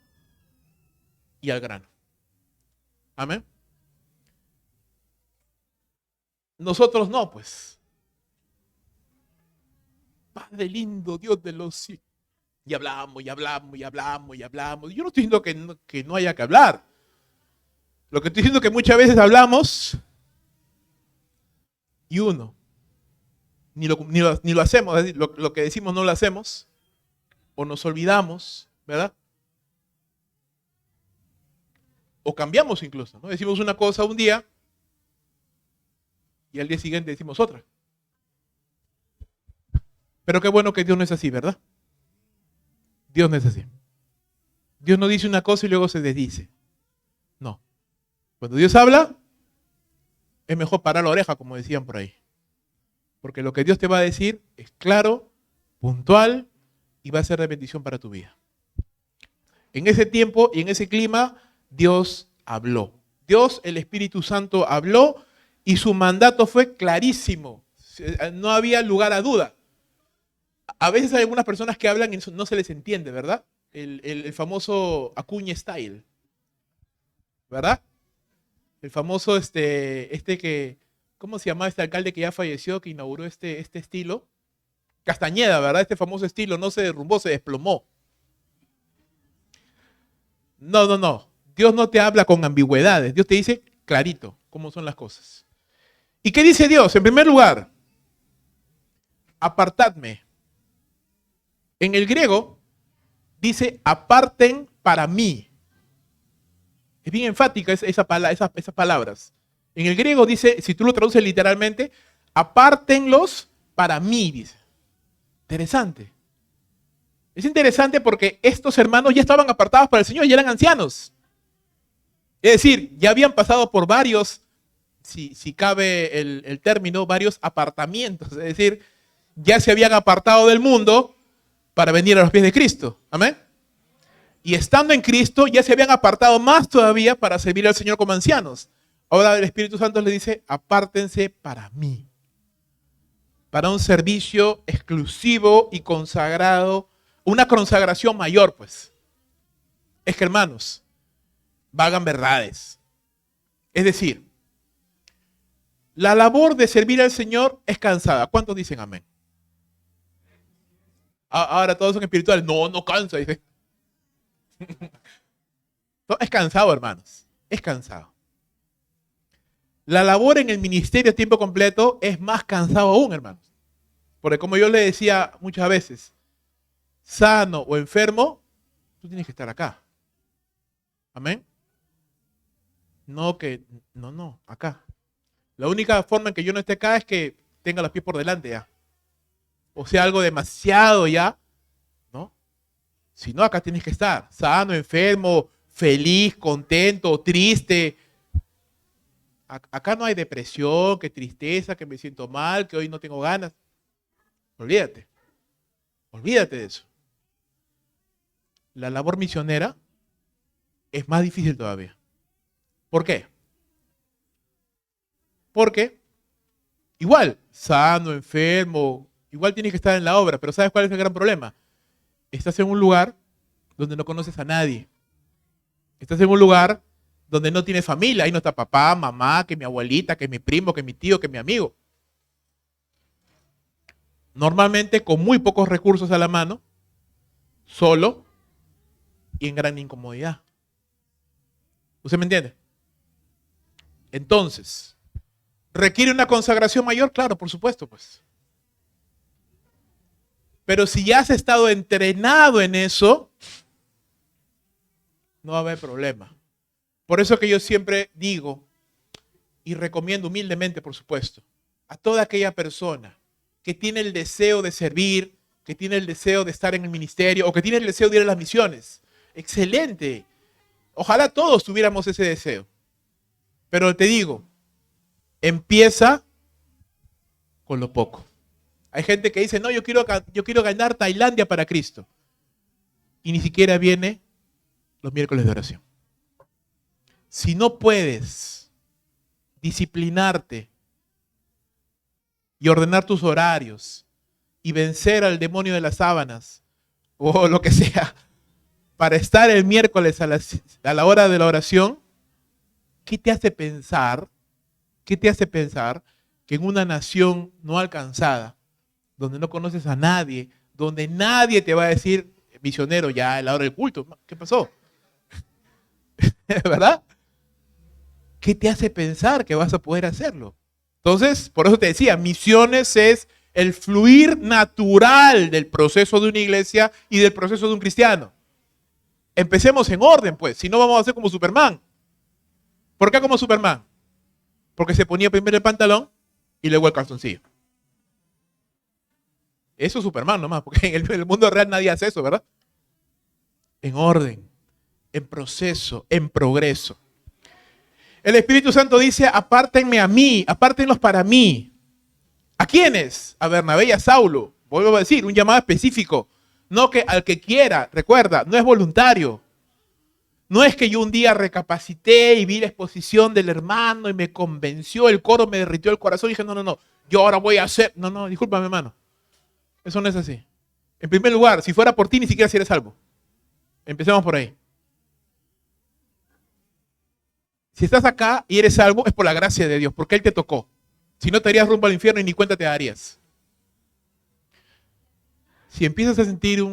y al grano. Amén. Nosotros no, pues. Padre lindo, Dios de los cielos. Y hablamos, y hablamos, y hablamos, y hablamos. Yo no estoy diciendo que no haya que hablar. Lo que estoy diciendo es que muchas veces hablamos y ni lo hacemos, es decir, lo que decimos no lo hacemos, o nos olvidamos, ¿verdad? O cambiamos incluso, ¿no? Decimos una cosa un día y al día siguiente decimos otra. Pero qué bueno que Dios no es así, ¿verdad? Dios no es así. Dios no dice una cosa y luego se desdice. No. Cuando Dios habla, es mejor parar la oreja, como decían por ahí. Porque lo que Dios te va a decir es claro, puntual y va a ser de bendición para tu vida. En ese tiempo y en ese clima, Dios habló. Dios, el Espíritu Santo, habló y su mandato fue clarísimo. No había lugar a duda. A veces hay algunas personas que hablan y no se les entiende, ¿verdad? El famoso Acuña Style, ¿verdad? El famoso que, ¿cómo se llamaba este alcalde que ya falleció, que inauguró este estilo? Castañeda, ¿verdad? Este famoso estilo no se derrumbó, se desplomó. No. Dios no te habla con ambigüedades. Dios te dice clarito cómo son las cosas. ¿Y qué dice Dios? En primer lugar, apartadme. En el griego dice aparten para mí. Es bien enfática esas palabras. En el griego dice, si tú lo traduces literalmente, apártenlos para mí, dice. Interesante. Es interesante porque estos hermanos ya estaban apartados para el Señor, ya eran ancianos. Es decir, ya habían pasado por varios, si cabe el término, varios apartamientos. Es decir, ya se habían apartado del mundo para venir a los pies de Cristo. Amén. Y estando en Cristo, ya se habían apartado más todavía para servir al Señor como ancianos. Ahora el Espíritu Santo les dice, apártense para mí. Para un servicio exclusivo y consagrado. Una consagración mayor, pues. Es que, hermanos, vagan verdades. Es decir, la labor de servir al Señor es cansada. ¿Cuántos dicen amén? Ahora todos son espirituales. No cansa, dice. Es cansado, hermanos. Es cansado. La labor en el ministerio a tiempo completo es más cansado aún, hermanos. Porque como yo le decía muchas veces, sano o enfermo, tú tienes que estar acá. Amén. No, acá. La única forma en que yo no esté acá es que tenga los pies por delante ya. O sea, algo demasiado ya, ¿no? Si no, acá tienes que estar, sano, enfermo, feliz, contento, triste. Acá no hay depresión, que tristeza, que me siento mal, que hoy no tengo ganas. Olvídate. Olvídate de eso. La labor misionera es más difícil todavía. ¿Por qué? Porque igual, sano, enfermo, igual tienes que estar en la obra, pero ¿sabes cuál es el gran problema? Estás en un lugar donde no conoces a nadie. Estás en un lugar donde no tienes familia. Ahí no está papá, mamá, que mi abuelita, que mi primo, que mi tío, que mi amigo. Normalmente con muy pocos recursos a la mano, solo y en gran incomodidad. ¿Usted me entiende? Entonces, ¿requiere una consagración mayor? Claro, por supuesto, pues. Pero si ya has estado entrenado en eso, no va a haber problema. Por eso que yo siempre digo y recomiendo humildemente, por supuesto, a toda aquella persona que tiene el deseo de servir, que tiene el deseo de estar en el ministerio o que tiene el deseo de ir a las misiones. Excelente. Ojalá todos tuviéramos ese deseo. Pero te digo, empieza con lo poco. Hay gente que dice, no, yo quiero ganar Tailandia para Cristo. Y ni siquiera viene los miércoles de oración. Si no puedes disciplinarte y ordenar tus horarios y vencer al demonio de las sábanas o lo que sea, para estar el miércoles a la hora de la oración, ¿qué te hace pensar? ¿Qué te hace pensar que en una nación no alcanzada, donde no conoces a nadie, donde nadie te va a decir, misionero, ya a la hora del culto, ¿qué pasó? ¿Verdad? ¿qué te hace pensar que vas a poder hacerlo? Entonces, por eso te decía, misiones es el fluir natural del proceso de una iglesia y del proceso de un cristiano. Empecemos en orden, pues, si no vamos a hacer como Superman. ¿Por qué como Superman? Porque se ponía primero el pantalón y luego el calzoncillo. Eso es Superman nomás, porque en el mundo real nadie hace eso, ¿verdad? En orden, en proceso, en progreso. El Espíritu Santo dice, apártenme a mí, apártenlos para mí. ¿A quiénes? A Bernabé y a Saulo. Vuelvo a decir, un llamado específico. No que al que quiera, recuerda, no es voluntario. No es que yo un día recapacité y vi la exposición del hermano y me convenció, el coro me derritió el corazón y dije, no, yo ahora voy a hacer. No, discúlpame, hermano. Eso no es así. En primer lugar, si fuera por ti, ni siquiera serías salvo. Empecemos por ahí. Si estás acá y eres salvo, es por la gracia de Dios, porque Él te tocó. Si no, te harías rumbo al infierno y ni cuenta te darías. Si empiezas a sentir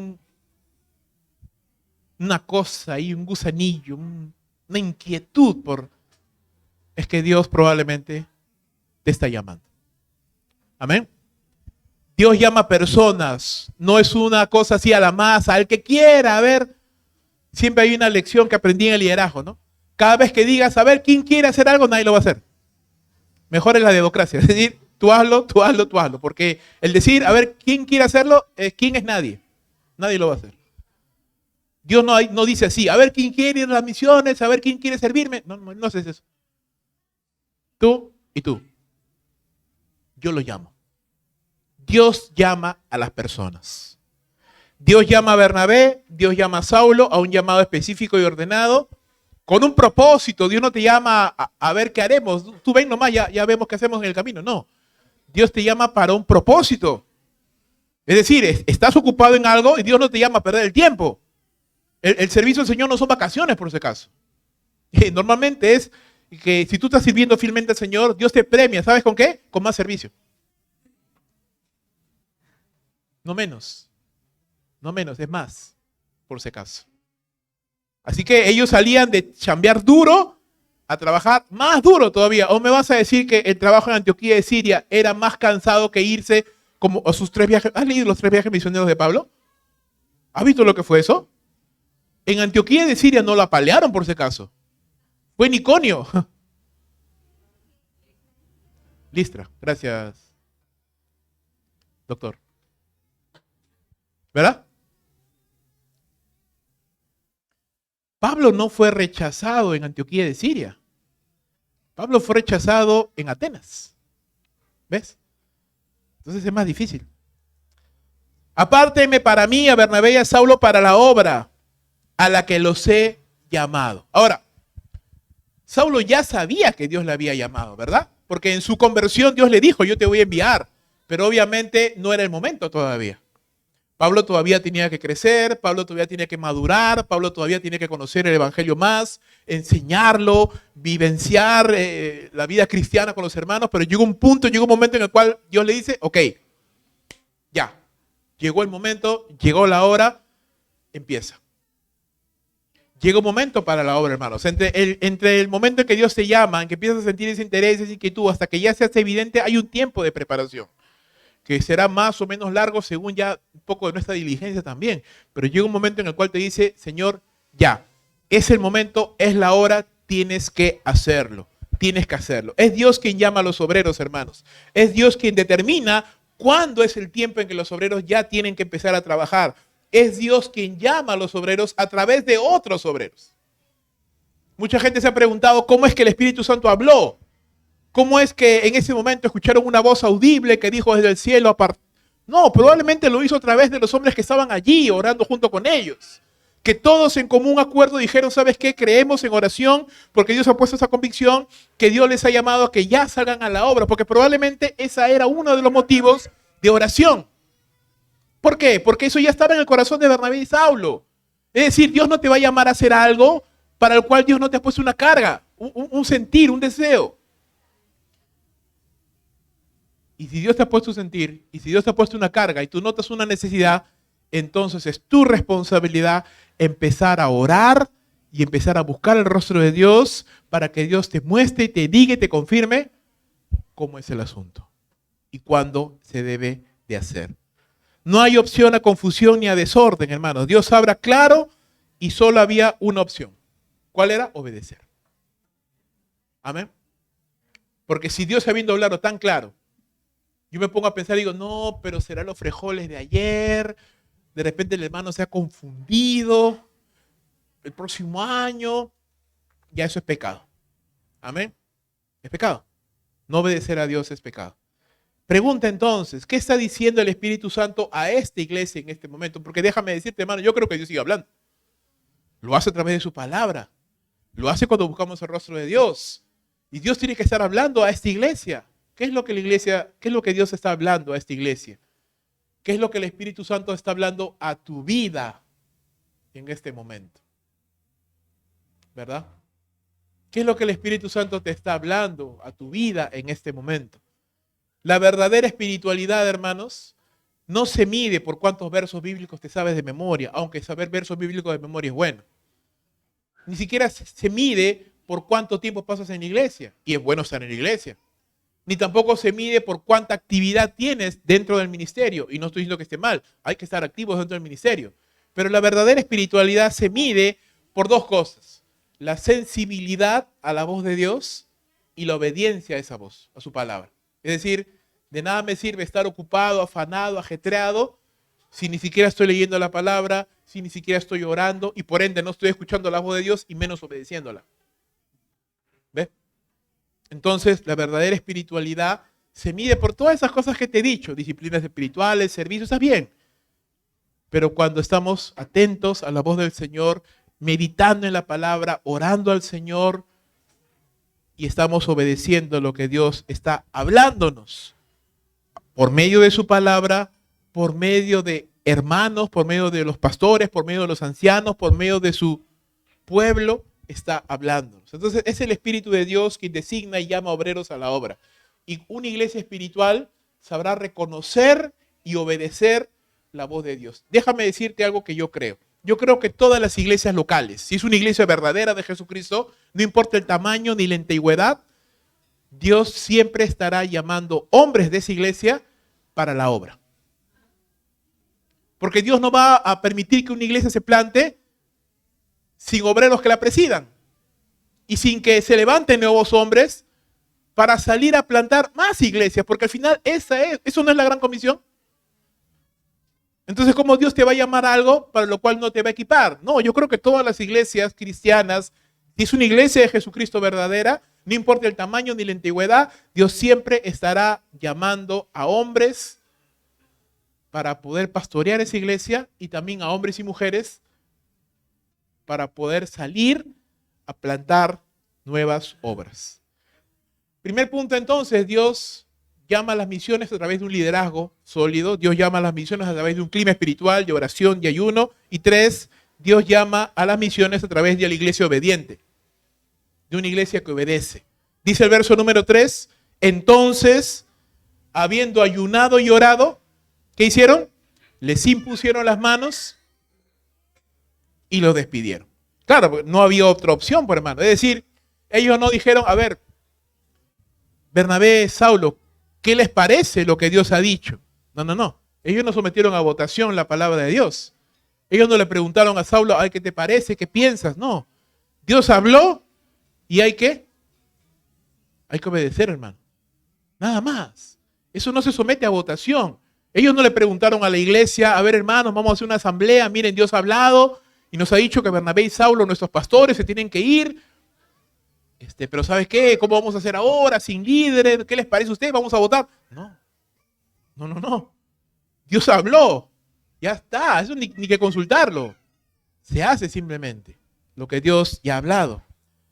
una cosa ahí, un gusanillo, una inquietud es que Dios probablemente te está llamando. Amén. Dios llama personas, no es una cosa así a la masa, al que quiera. A ver, siempre hay una lección que aprendí en el liderazgo, ¿no? Cada vez que digas, a ver, ¿quién quiere hacer algo? Nadie lo va a hacer. Mejor es la democracia, es decir, tú hazlo, porque el decir, a ver, ¿quién quiere hacerlo? ¿Quién es nadie? Nadie lo va a hacer. Dios no dice así, a ver, ¿quién quiere ir a las misiones? A ver, ¿quién quiere servirme? No haces eso. Tú y tú. Yo lo llamo. Dios llama a las personas. Dios llama a Bernabé, Dios llama a Saulo a un llamado específico y ordenado, con un propósito. Dios no te llama a ver qué haremos. Tú ven nomás, ya vemos qué hacemos en el camino. No. Dios te llama para un propósito. Es decir, estás ocupado en algo y Dios no te llama a perder el tiempo. El servicio del Señor no son vacaciones, por si acaso. Normalmente es que si tú estás sirviendo fielmente al Señor, Dios te premia. ¿Sabes con qué? Con más servicio. No menos. No menos, es más, por si acaso. Así que ellos salían de chambear duro a trabajar más duro todavía. ¿O me vas a decir que el trabajo en Antioquía de Siria era más cansado que irse como a sus 3 viajes? ¿Has leído los 3 viajes misioneros de Pablo? ¿Has visto lo que fue eso? En Antioquía de Siria no lo apalearon, por si acaso. Fue en Iconio. Listra, gracias, doctor. ¿Verdad? Pablo no fue rechazado en Antioquía de Siria. Pablo fue rechazado en Atenas. ¿Ves? Entonces es más difícil. Apárteme para mí, a Bernabé y a Saulo, para la obra a la que los he llamado. Ahora, Saulo ya sabía que Dios le había llamado, ¿verdad? Porque en su conversión Dios le dijo, yo te voy a enviar. Pero obviamente no era el momento todavía. Pablo todavía tenía que crecer, Pablo todavía tenía que madurar, Pablo todavía tiene que conocer el evangelio más, enseñarlo, vivenciar la vida cristiana con los hermanos, pero llegó un momento en el cual Dios le dice, ok, ya, llegó el momento, llegó la hora, empieza. Llega un momento para la obra, hermanos. Entre el momento en que Dios te llama, en que empiezas a sentir ese interés, esa inquietud, hasta que ya se hace evidente, hay un tiempo de preparación, que será más o menos largo según ya un poco de nuestra diligencia también. Pero llega un momento en el cual te dice, Señor, ya, es el momento, es la hora, tienes que hacerlo. Tienes que hacerlo. Es Dios quien llama a los obreros, hermanos. Es Dios quien determina cuándo es el tiempo en que los obreros ya tienen que empezar a trabajar. Es Dios quien llama a los obreros a través de otros obreros. Mucha gente se ha preguntado cómo es que el Espíritu Santo habló. ¿Cómo es que en ese momento escucharon una voz audible que dijo desde el cielo? No, probablemente lo hizo a través de los hombres que estaban allí orando junto con ellos. Que todos en común acuerdo dijeron, ¿sabes qué? Creemos en oración porque Dios ha puesto esa convicción, que Dios les ha llamado a que ya salgan a la obra, porque probablemente esa era uno de los motivos de oración. ¿Por qué? Porque eso ya estaba en el corazón de Bernabé y Saulo. Es decir, Dios no te va a llamar a hacer algo para el cual Dios no te ha puesto una carga, un sentir, un deseo. Y si Dios te ha puesto un sentir, y si Dios te ha puesto una carga, y tú notas una necesidad, entonces es tu responsabilidad empezar a orar y empezar a buscar el rostro de Dios para que Dios te muestre, te diga y te confirme cómo es el asunto y cuándo se debe de hacer. No hay opción a confusión ni a desorden, hermanos. Dios habla claro y solo había una opción. ¿Cuál era? Obedecer. Amén. Porque si Dios habiendo hablado tan claro, yo me pongo a pensar y digo, no, pero serán los frijoles de ayer, de repente el hermano se ha confundido, el próximo año, ya eso es pecado. Amén. Es pecado. No obedecer a Dios es pecado. Pregunta entonces, ¿qué está diciendo el Espíritu Santo a esta iglesia en este momento? Porque déjame decirte, hermano, yo creo que Dios sigue hablando. Lo hace a través de su palabra. Lo hace cuando buscamos el rostro de Dios. Y Dios tiene que estar hablando a esta iglesia. ¿Qué es lo que qué es lo que Dios está hablando a esta iglesia? ¿Qué es lo que el Espíritu Santo está hablando a tu vida en este momento? ¿Verdad? ¿Qué es lo que el Espíritu Santo te está hablando a tu vida en este momento? La verdadera espiritualidad, hermanos, no se mide por cuántos versos bíblicos te sabes de memoria, aunque saber versos bíblicos de memoria es bueno. Ni siquiera se mide por cuánto tiempo pasas en la iglesia, y es bueno estar en la iglesia. Ni tampoco se mide por cuánta actividad tienes dentro del ministerio, y no estoy diciendo que esté mal, hay que estar activos dentro del ministerio. Pero la verdadera espiritualidad se mide por dos cosas: la sensibilidad a la voz de Dios y la obediencia a esa voz, a su palabra. Es decir, de nada me sirve estar ocupado, afanado, ajetreado, si ni siquiera estoy leyendo la palabra, si ni siquiera estoy orando y por ende no estoy escuchando la voz de Dios y menos obedeciéndola. ¿Ves? Entonces, la verdadera espiritualidad se mide por todas esas cosas que te he dicho, disciplinas espirituales, servicios, está bien. Pero cuando estamos atentos a la voz del Señor, meditando en la palabra, orando al Señor, y estamos obedeciendo lo que Dios está hablándonos por medio de su palabra, por medio de hermanos, por medio de los pastores, por medio de los ancianos, por medio de su pueblo, está hablándonos. Entonces es el Espíritu de Dios quien designa y llama obreros a la obra. Y una iglesia espiritual sabrá reconocer y obedecer la voz de Dios. Déjame decirte algo que yo creo. Yo creo que todas las iglesias locales, si es una iglesia verdadera de Jesucristo, no importa el tamaño ni la antigüedad, Dios siempre estará llamando hombres de esa iglesia para la obra. Porque Dios no va a permitir que una iglesia se plante sin obreros que la presidan y sin que se levanten nuevos hombres para salir a plantar más iglesias, porque al final eso no es la gran comisión. Entonces, ¿cómo Dios te va a llamar a algo para lo cual no te va a equipar? No, yo creo que todas las iglesias cristianas, si es una iglesia de Jesucristo verdadera, no importa el tamaño ni la antigüedad, Dios siempre estará llamando a hombres para poder pastorear esa iglesia y también a hombres y mujeres para poder salir a plantar nuevas obras. Primer punto entonces, Dios llama a las misiones a través de un liderazgo sólido. Dios llama a las misiones a través de un clima espiritual, de oración y ayuno. Y 3, Dios llama a las misiones a través de la iglesia obediente, de una iglesia que obedece. Dice el verso número 3, entonces, habiendo ayunado y orado, ¿qué hicieron? Les impusieron las manos y los despidieron. Claro, no había otra opción, por hermano. Es decir, ellos no dijeron, a ver, Bernabé, Saulo, ¿qué les parece lo que Dios ha dicho? No. Ellos no sometieron a votación la palabra de Dios. Ellos no le preguntaron a Saulo, ay, ¿qué te parece? ¿Qué piensas? No. Dios habló y hay que obedecer, hermano. Nada más. Eso no se somete a votación. Ellos no le preguntaron a la iglesia, a ver, hermanos, vamos a hacer una asamblea, miren, Dios ha hablado y nos ha dicho que Bernabé y Saulo, nuestros pastores, se tienen que ir. Pero ¿sabes qué? ¿Cómo vamos a hacer ahora? Sin líderes, ¿qué les parece a ustedes? ¿Vamos a votar? No. Dios habló. Ya está, eso ni que consultarlo. Se hace simplemente lo que Dios ya ha hablado.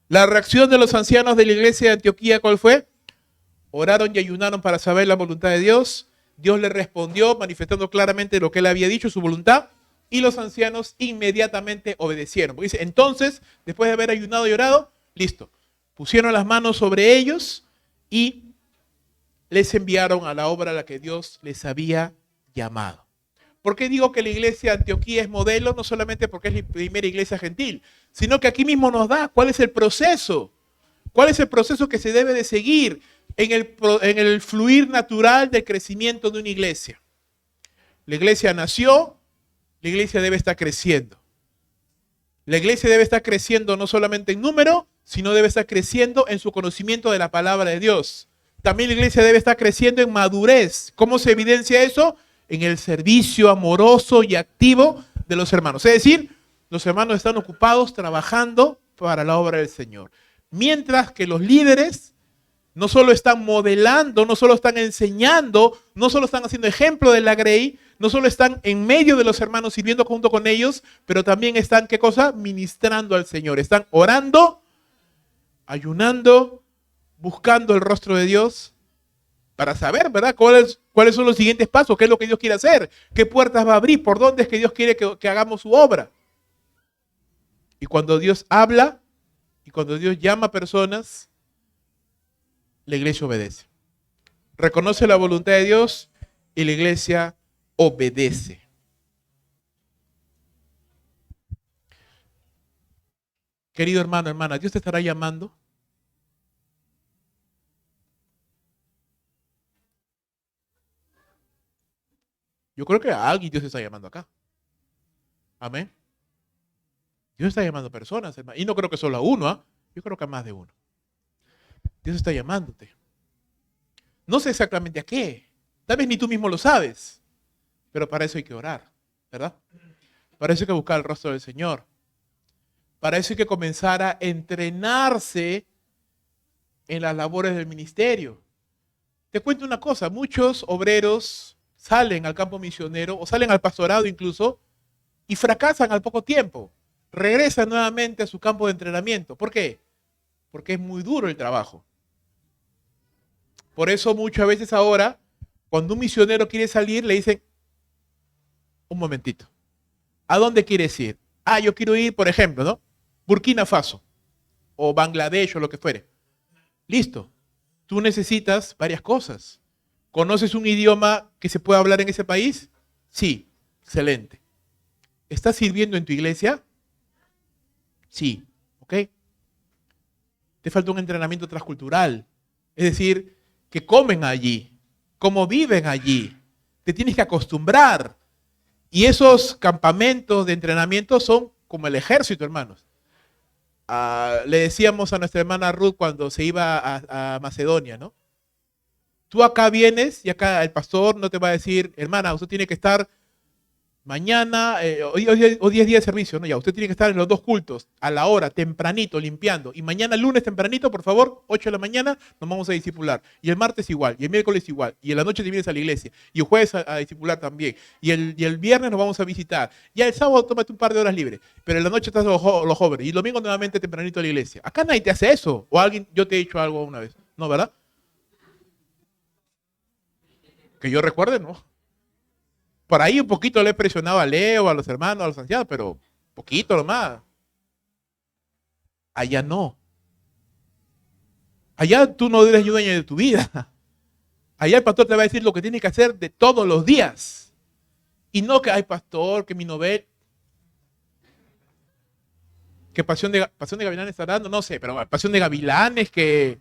La reacción de los ancianos de la iglesia de Antioquía, ¿cuál fue? Oraron y ayunaron para saber la voluntad de Dios. Dios le respondió manifestando claramente lo que él había dicho, su voluntad. Y los ancianos inmediatamente obedecieron. Porque dice, entonces, después de haber ayunado y orado, listo. Pusieron las manos sobre ellos y les enviaron a la obra a la que Dios les había llamado. ¿Por qué digo que la iglesia de Antioquía es modelo? No solamente porque es la primera iglesia gentil, sino que aquí mismo nos da cuál es el proceso. ¿Cuál es el proceso que se debe de seguir en el fluir natural del crecimiento de una iglesia? La iglesia nació, la iglesia debe estar creciendo. La iglesia debe estar creciendo no solamente en número, sino debe estar creciendo en su conocimiento de la palabra de Dios. También la iglesia debe estar creciendo en madurez. ¿Cómo se evidencia eso? En el servicio amoroso y activo de los hermanos. Es decir, los hermanos están ocupados trabajando para la obra del Señor. Mientras que los líderes no solo están modelando, no solo están enseñando, no solo están haciendo ejemplo de la Grey, no solo están en medio de los hermanos sirviendo junto con ellos, pero también están, ¿qué cosa? Ministrando al Señor. Están orando, ayunando, buscando el rostro de Dios para saber, ¿verdad? ¿Cuáles son los siguientes pasos? ¿Qué es lo que Dios quiere hacer? ¿Qué puertas va a abrir? ¿Por dónde es que Dios quiere que hagamos su obra? Y cuando Dios habla y cuando Dios llama a personas, la iglesia obedece. Reconoce la voluntad de Dios y la iglesia obedece. Querido hermano, hermana, ¿Dios te estará llamando? Yo creo que a alguien Dios está llamando acá. Amén. Dios está llamando personas, hermano. Y no creo que solo a uno, ¿eh? Yo creo que a más de uno. Dios está llamándote. No sé exactamente a qué. Tal vez ni tú mismo lo sabes. Pero para eso hay que orar, ¿verdad? Para eso hay que buscar el rostro del Señor. Para eso hay que comenzar a entrenarse en las labores del ministerio. Te cuento una cosa, muchos obreros salen al campo misionero o salen al pastorado incluso y fracasan al poco tiempo. Regresan nuevamente a su campo de entrenamiento. ¿Por qué? Porque es muy duro el trabajo. Por eso muchas veces ahora, cuando un misionero quiere salir, le dicen, un momentito, ¿a dónde quieres ir? Ah, yo quiero ir, por ejemplo, ¿no? Burkina Faso o Bangladesh o lo que fuere. Listo. Tú necesitas varias cosas. ¿Conoces un idioma que se pueda hablar en ese país? Sí, excelente. ¿Estás sirviendo en tu iglesia? Sí, ¿ok? Te falta un entrenamiento transcultural. Es decir, que comen allí, cómo viven allí. Te tienes que acostumbrar. Y esos campamentos de entrenamiento son como el ejército, hermanos. Le decíamos a nuestra hermana Ruth cuando se iba a Macedonia, ¿no? Tú acá vienes y acá el pastor no te va a decir, hermana, usted tiene que estar mañana, hoy es día de servicio, ¿no? Ya, usted tiene que estar en los dos cultos, a la hora, tempranito, limpiando. Y mañana lunes tempranito, por favor, 8 de la mañana, nos vamos a discipular. Y el martes igual, y el miércoles igual, y en la noche te vienes a la iglesia, y el jueves a discipular también. Y el viernes nos vamos a visitar. Ya el sábado tómate un par de horas libres, pero en la noche estás los jóvenes. Y el domingo nuevamente tempranito a la iglesia. Acá nadie te hace eso. O alguien, yo te he dicho algo una vez. ¿No, verdad? Que yo recuerde, no. Por ahí un poquito le he presionado a Leo, a los hermanos, a los ancianos, pero poquito nomás. Allá no. Allá tú no eres dueño de tu vida. Allá el pastor te va a decir lo que tienes que hacer de todos los días. Y no que hay pastor, que mi novel, que pasión de gavilanes está dando, no sé, pero pasión de gavilanes, que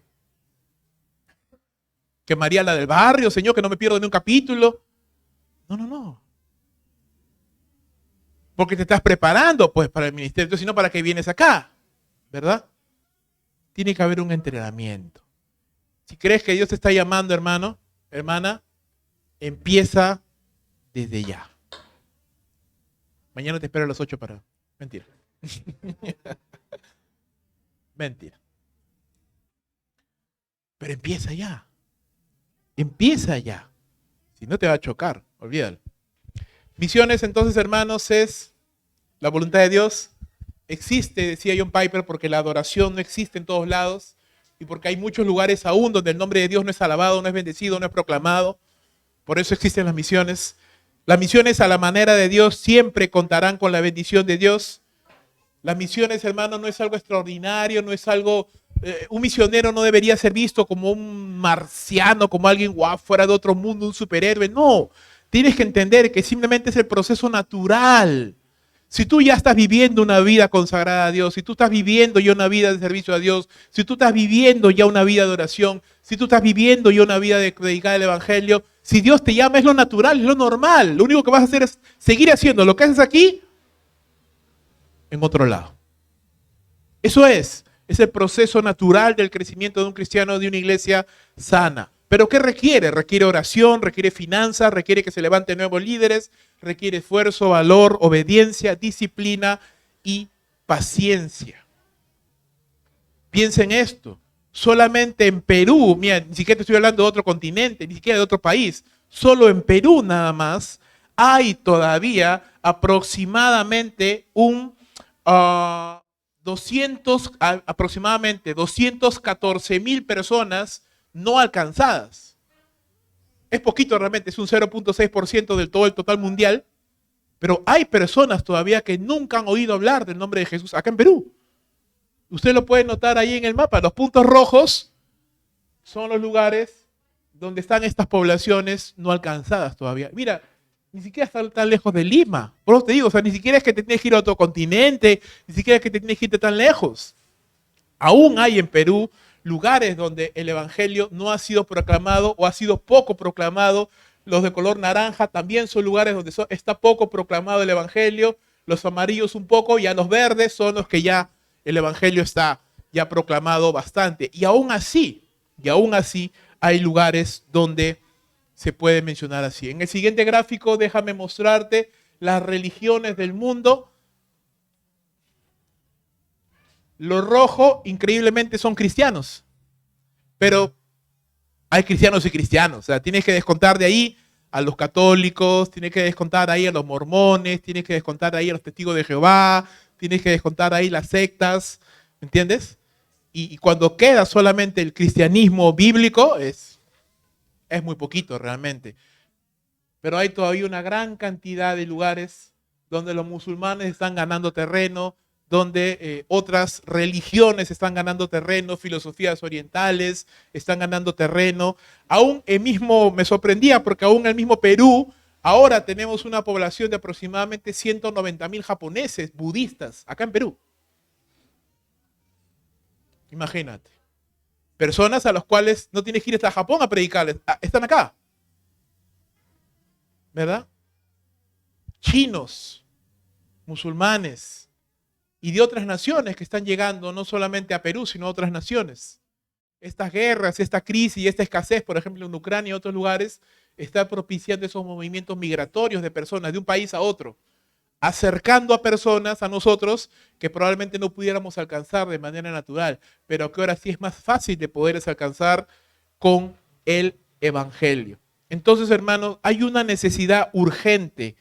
María la del barrio, Señor, que no me pierdo ni un capítulo. No, no, no. Porque te estás preparando, pues, para el ministerio, sino para que vienes acá, ¿verdad? Tiene que haber un entrenamiento. Si crees que Dios te está llamando, hermano, hermana, empieza desde ya. Mañana te espero a las 8 para... Mentira. Mentira. Pero empieza ya. Empieza ya. Si no te va a chocar, olvídalo. Misiones, entonces, hermanos, es la voluntad de Dios. Existe, decía John Piper, porque la adoración no existe en todos lados y porque hay muchos lugares aún donde el nombre de Dios no es alabado, no es bendecido, no es proclamado. Por eso existen las misiones. Las misiones a la manera de Dios siempre contarán con la bendición de Dios. Las misiones, hermano, no es algo extraordinario, no es algo... un misionero no debería ser visto como un marciano, como alguien fuera de otro mundo, un superhéroe. No, Tienes que entender que simplemente es el proceso natural. Si tú ya estás viviendo una vida consagrada a Dios, si tú estás viviendo ya una vida de servicio a Dios, si tú estás viviendo ya una vida de oración, si tú estás viviendo ya una vida de predicar el Evangelio, si Dios te llama es lo natural, es lo normal. Lo único que vas a hacer es seguir haciendo lo que haces aquí en otro lado. Eso es el proceso natural del crecimiento de un cristiano, de una iglesia sana. ¿Pero qué requiere? Requiere oración, requiere finanzas, requiere que se levanten nuevos líderes, requiere esfuerzo, valor, obediencia, disciplina y paciencia. Piensa en esto. Solamente en Perú, mira, ni siquiera te estoy hablando de otro continente, ni siquiera de otro país, solo en Perú nada más hay todavía aproximadamente aproximadamente 214,000 personas no alcanzadas. Es poquito realmente, es un 0,6% del todo el total mundial, pero hay personas todavía que nunca han oído hablar del nombre de Jesús acá en Perú. Usted lo puede notar ahí en el mapa, los puntos rojos son los lugares donde están estas poblaciones no alcanzadas todavía. Mira, ni siquiera están tan lejos de Lima. Por eso te digo, o sea, ni siquiera es que te tienes que ir a otro continente, ni siquiera es que te tienes que irte tan lejos. Aún hay en Perú lugares donde el evangelio no ha sido proclamado o ha sido poco proclamado. Los de color naranja también son lugares donde está poco proclamado el evangelio. Los amarillos un poco, ya los verdes son los que ya el evangelio está ya proclamado bastante. Y aún así hay lugares donde se puede mencionar así. En el siguiente gráfico déjame mostrarte las religiones del mundo. Lo rojo, increíblemente, son cristianos. Pero hay cristianos y cristianos. O sea, tienes que descontar de ahí a los católicos, tienes que descontar ahí a los mormones, tienes que descontar ahí a los testigos de Jehová, tienes que descontar ahí las sectas, ¿me entiendes? Y cuando queda solamente el cristianismo bíblico, es muy poquito realmente. Pero hay todavía una gran cantidad de lugares donde los musulmanes están ganando terreno, donde otras religiones están ganando terreno, filosofías orientales están ganando terreno. Aún me sorprendía porque aún en el mismo Perú, ahora tenemos una población de aproximadamente 190,000 japoneses budistas, acá en Perú. Imagínate. Personas a las cuales no tienes que ir hasta Japón a predicarles, están acá. ¿Verdad? Chinos, musulmanes y de otras naciones que están llegando no solamente a Perú, sino a otras naciones. Estas guerras, esta crisis y esta escasez, por ejemplo, en Ucrania y otros lugares, está propiciando esos movimientos migratorios de personas de un país a otro, acercando a personas a nosotros que probablemente no pudiéramos alcanzar de manera natural, pero que ahora sí es más fácil de poderles alcanzar con el Evangelio. Entonces, hermanos, hay una necesidad urgente.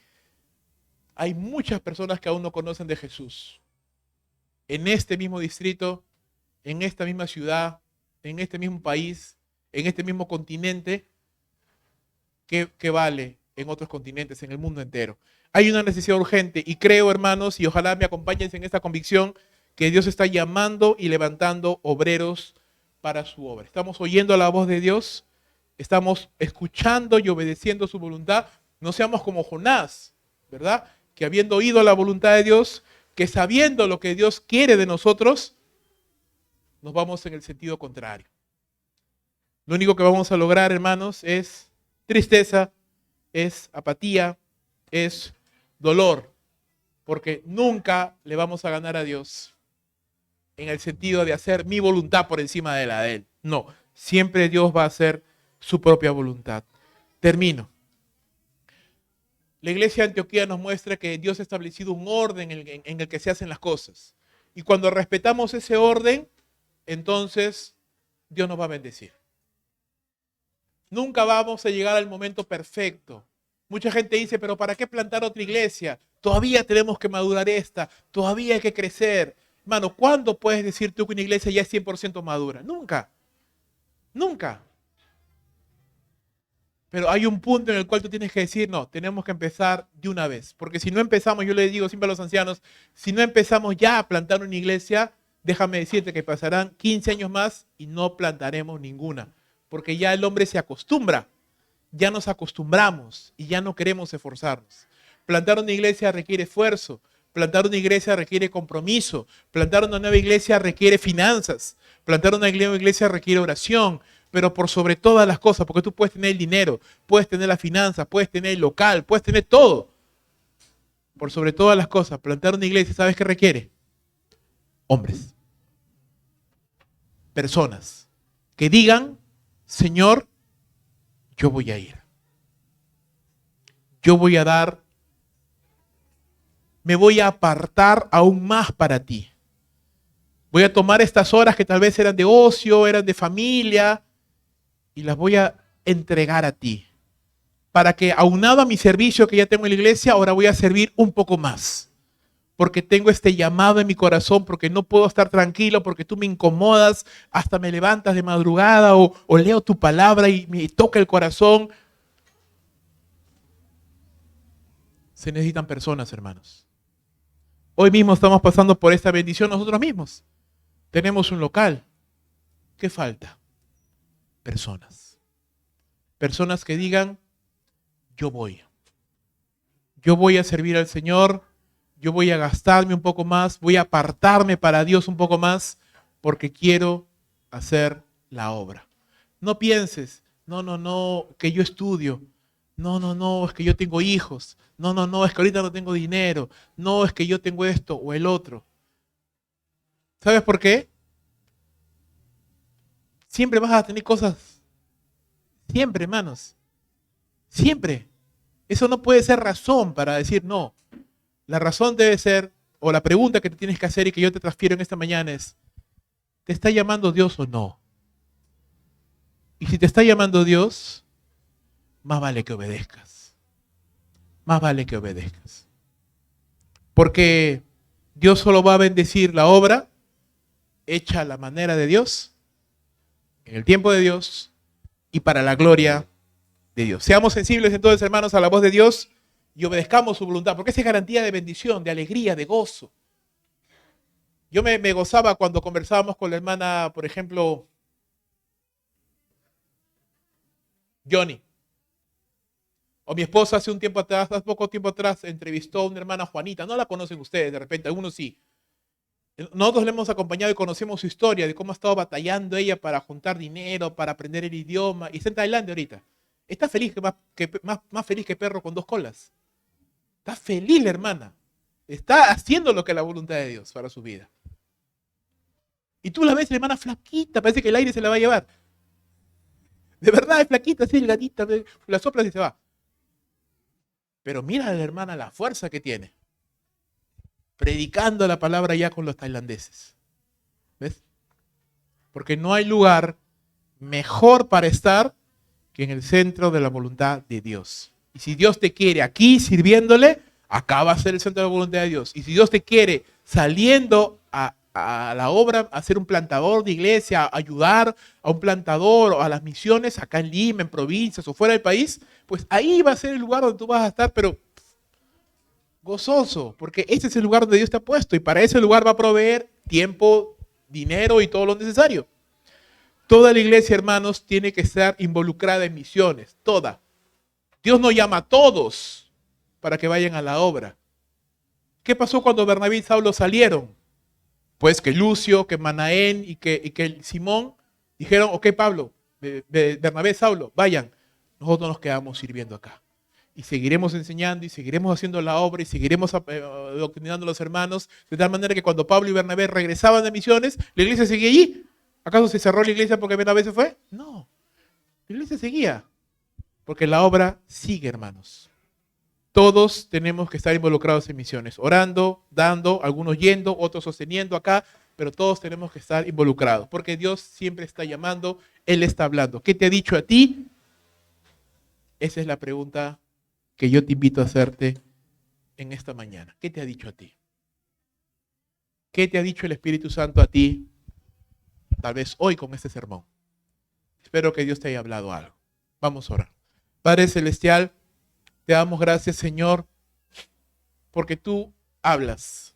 Hay muchas personas que aún no conocen de Jesús. En este mismo distrito, en esta misma ciudad, en este mismo país, en este mismo continente, que vale en otros continentes, en el mundo entero. Hay una necesidad urgente y creo, hermanos, y ojalá me acompañen en esta convicción, que Dios está llamando y levantando obreros para su obra. Estamos oyendo la voz de Dios, estamos escuchando y obedeciendo su voluntad. No seamos como Jonás, ¿verdad? Que habiendo oído la voluntad de Dios, que sabiendo lo que Dios quiere de nosotros, nos vamos en el sentido contrario. Lo único que vamos a lograr, hermanos, es tristeza, es apatía, es dolor, porque nunca le vamos a ganar a Dios en el sentido de hacer mi voluntad por encima de la de Él. No, siempre Dios va a hacer su propia voluntad. Termino. La iglesia de Antioquía nos muestra que Dios ha establecido un orden en el que se hacen las cosas. Y cuando respetamos ese orden, entonces Dios nos va a bendecir. Nunca vamos a llegar al momento perfecto. Mucha gente dice, pero ¿para qué plantar otra iglesia? Todavía tenemos que madurar esta, todavía hay que crecer. Hermano, ¿cuándo puedes decir tú que una iglesia ya es 100% madura? Nunca. Nunca. Pero hay un punto en el cual tú tienes que decir, no, tenemos que empezar de una vez. Porque si no empezamos, yo les digo siempre a los ancianos, si no empezamos ya a plantar una iglesia, déjame decirte que pasarán 15 años más y no plantaremos ninguna. Porque ya el hombre se acostumbra ya nos acostumbramos y ya no queremos esforzarnos. Plantar una iglesia requiere esfuerzo. Plantar una iglesia requiere compromiso. Plantar una nueva iglesia requiere finanzas. Plantar una nueva iglesia requiere oración. Pero por sobre todas las cosas, porque tú puedes tener el dinero, puedes tener las finanzas, puedes tener el local, puedes tener todo. Por sobre todas las cosas, plantar una iglesia, ¿sabes qué requiere? Hombres. Personas que digan, Señor, yo voy a ir. Yo voy a dar, me voy a apartar aún más para ti. Voy a tomar estas horas que tal vez eran de ocio, eran de familia, y las voy a entregar a ti. Para que, aunado a mi servicio que ya tengo en la iglesia, ahora voy a servir un poco más. Porque tengo este llamado en mi corazón, porque no puedo estar tranquilo, porque tú me incomodas, hasta me levantas de madrugada o leo tu palabra y me toca el corazón. Se necesitan personas, hermanos. Hoy mismo estamos pasando por esta bendición nosotros mismos. Tenemos un local. ¿Qué falta? Personas. Personas que digan, yo voy. Yo voy a servir al Señor, yo voy a gastarme un poco más, voy a apartarme para Dios un poco más, porque quiero hacer la obra. No pienses, no, que yo estudio. No, es que yo tengo hijos. No, es que ahorita no tengo dinero. No, es que yo tengo esto o el otro. ¿Sabes por qué? Siempre vas a tener cosas. Siempre, hermanos. Siempre. Eso no puede ser razón para decir no. La razón debe ser, o la pregunta que te tienes que hacer y que yo te transfiero en esta mañana es, ¿te está llamando Dios o no? Y si te está llamando Dios, más vale que obedezcas. Más vale que obedezcas. Porque Dios solo va a bendecir la obra hecha a la manera de Dios, en el tiempo de Dios y para la gloria de Dios. Seamos sensibles entonces, hermanos, a la voz de Dios y obedezcamos su voluntad, porque esa es garantía de bendición, de alegría, de gozo. Yo me gozaba cuando conversábamos con la hermana, por ejemplo, Johnny. O mi esposa hace un tiempo atrás, hace poco tiempo atrás, entrevistó a una hermana Juanita. No la conocen ustedes, de repente, algunos sí. Nosotros le hemos acompañado y conocemos su historia de cómo ha estado batallando ella para juntar dinero, para aprender el idioma. Y está en Tailandia ahorita. Está feliz, más feliz que perro con dos colas. Está feliz la hermana. Está haciendo lo que es la voluntad de Dios para su vida. Y tú la ves, la hermana flaquita, parece que el aire se la va a llevar. De verdad es flaquita, así delgadita, la soplas y se va. Pero mira a la hermana la fuerza que tiene. Predicando la palabra ya con los tailandeses. ¿Ves? Porque no hay lugar mejor para estar que en el centro de la voluntad de Dios. Y si Dios te quiere aquí sirviéndole, acá va a ser el centro de la voluntad de Dios. Y si Dios te quiere saliendo a la obra, a ser un plantador de iglesia, a ayudar a un plantador o a las misiones acá en Lima, en provincias o fuera del país, pues ahí va a ser el lugar donde tú vas a estar, pero gozoso, porque ese es el lugar donde Dios te ha puesto y para ese lugar va a proveer tiempo, dinero y todo lo necesario. Toda la iglesia, hermanos, tiene que estar involucrada en misiones, toda. Dios no llama a todos para que vayan a la obra. ¿Qué pasó cuando Bernabé y Saulo salieron? Pues que Lucio, que Manaén y que Simón dijeron, ok Pablo, Bernabé, Saulo, vayan, nosotros nos quedamos sirviendo acá. Y seguiremos enseñando y seguiremos haciendo la obra y seguiremos adoctrinando a los hermanos, de tal manera que cuando Pablo y Bernabé regresaban de misiones, la iglesia seguía allí. ¿Acaso se cerró la iglesia porque Bernabé se fue? No, la iglesia seguía, porque la obra sigue, hermanos. Todos tenemos que estar involucrados en misiones, orando, dando, algunos yendo, otros sosteniendo acá, pero todos tenemos que estar involucrados, porque Dios siempre está llamando, Él está hablando. ¿Qué te ha dicho a ti? Esa es la pregunta que yo te invito a hacerte en esta mañana. ¿Qué te ha dicho a ti? ¿Qué te ha dicho el Espíritu Santo a ti? Tal vez hoy con este sermón. Espero que Dios te haya hablado algo. Vamos a orar. Padre Celestial, te damos gracias, Señor, porque tú hablas.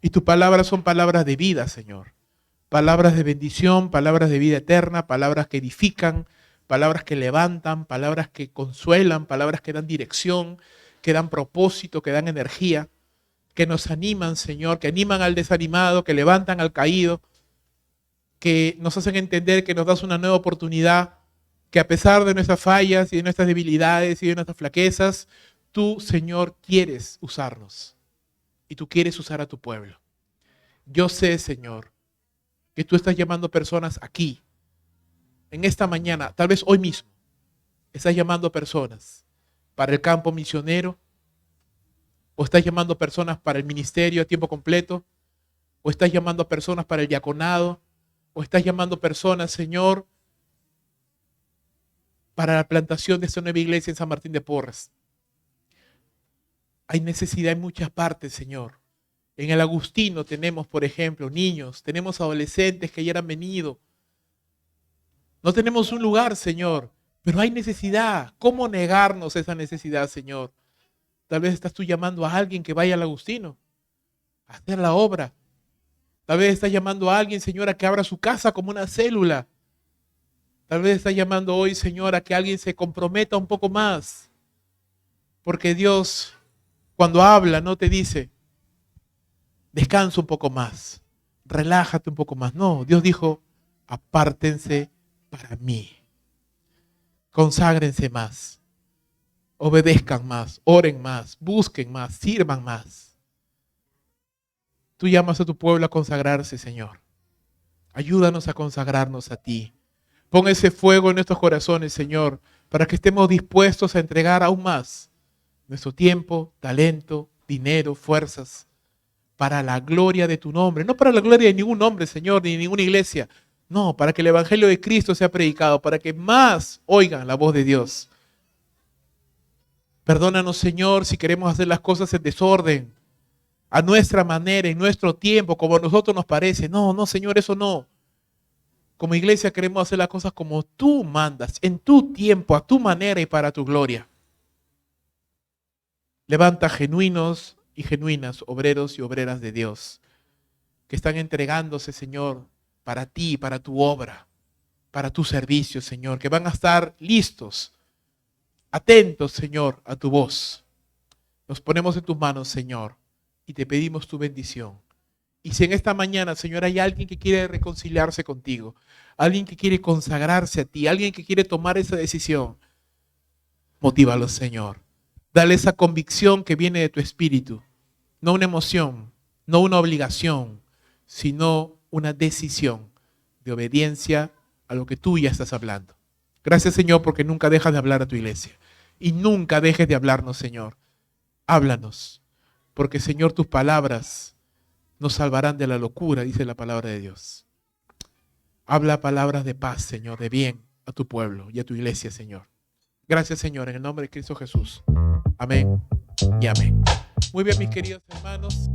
Y tus palabras son palabras de vida, Señor. Palabras de bendición, palabras de vida eterna, palabras que edifican, palabras que levantan, palabras que consuelan, palabras que dan dirección, que dan propósito, que dan energía, que nos animan, Señor, que animan al desanimado, que levantan al caído, que nos hacen entender que nos das una nueva oportunidad, que a pesar de nuestras fallas y de nuestras debilidades y de nuestras flaquezas, tú, Señor, quieres usarnos y tú quieres usar a tu pueblo. Yo sé, Señor, que tú estás llamando personas aquí, en esta mañana, tal vez hoy mismo, estás llamando personas para el campo misionero, o estás llamando personas para el ministerio a tiempo completo, o estás llamando a personas para el diaconado, o estás llamando personas, Señor, para la plantación de esta nueva iglesia en San Martín de Porres. Hay necesidad en muchas partes, Señor. En el Agustino tenemos, por ejemplo, niños, tenemos adolescentes que ya han venido. No tenemos un lugar, Señor, pero hay necesidad. ¿Cómo negarnos esa necesidad, Señor? Tal vez estás tú llamando a alguien que vaya al Agustino a hacer la obra. Tal vez estás llamando a alguien, Señor, a que abra su casa como una célula. Tal vez estás llamando hoy, Señor, a que alguien se comprometa un poco más. Porque Dios, cuando habla, no te dice, descansa un poco más, relájate un poco más. No, Dios dijo, apártense para mí. Conságrense más. Obedezcan más, oren más, busquen más, sirvan más. Tú llamas a tu pueblo a consagrarse, Señor. Ayúdanos a consagrarnos a ti. Pon ese fuego en nuestros corazones, Señor, para que estemos dispuestos a entregar aún más nuestro tiempo, talento, dinero, fuerzas, para la gloria de tu nombre. No para la gloria de ningún hombre, Señor, ni de ninguna iglesia. No, para que el evangelio de Cristo sea predicado, para que más oigan la voz de Dios. Perdónanos, Señor, si queremos hacer las cosas en desorden, a nuestra manera, en nuestro tiempo, como a nosotros nos parece. No, no, Señor, eso no. Como iglesia queremos hacer las cosas como tú mandas, en tu tiempo, a tu manera y para tu gloria. Levanta genuinos y genuinas obreros y obreras de Dios que están entregándose, Señor, para ti, para tu obra, para tu servicio, Señor, que van a estar listos, atentos, Señor, a tu voz. Nos ponemos en tus manos, Señor, y te pedimos tu bendición. Y si en esta mañana, Señor, hay alguien que quiere reconciliarse contigo, alguien que quiere consagrarse a ti, alguien que quiere tomar esa decisión, motívalo, Señor. Dale esa convicción que viene de tu espíritu, no una emoción, no una obligación, sino una decisión de obediencia a lo que tú ya estás hablando. Gracias, Señor, porque nunca dejas de hablar a tu iglesia. Y nunca dejes de hablarnos, Señor. Háblanos, porque, Señor, tus palabras nos salvarán de la locura, dice la palabra de Dios. Habla palabras de paz, Señor, de bien a tu pueblo y a tu iglesia, Señor. Gracias, Señor, en el nombre de Cristo Jesús. Amén y amén. Muy bien, mis queridos hermanos.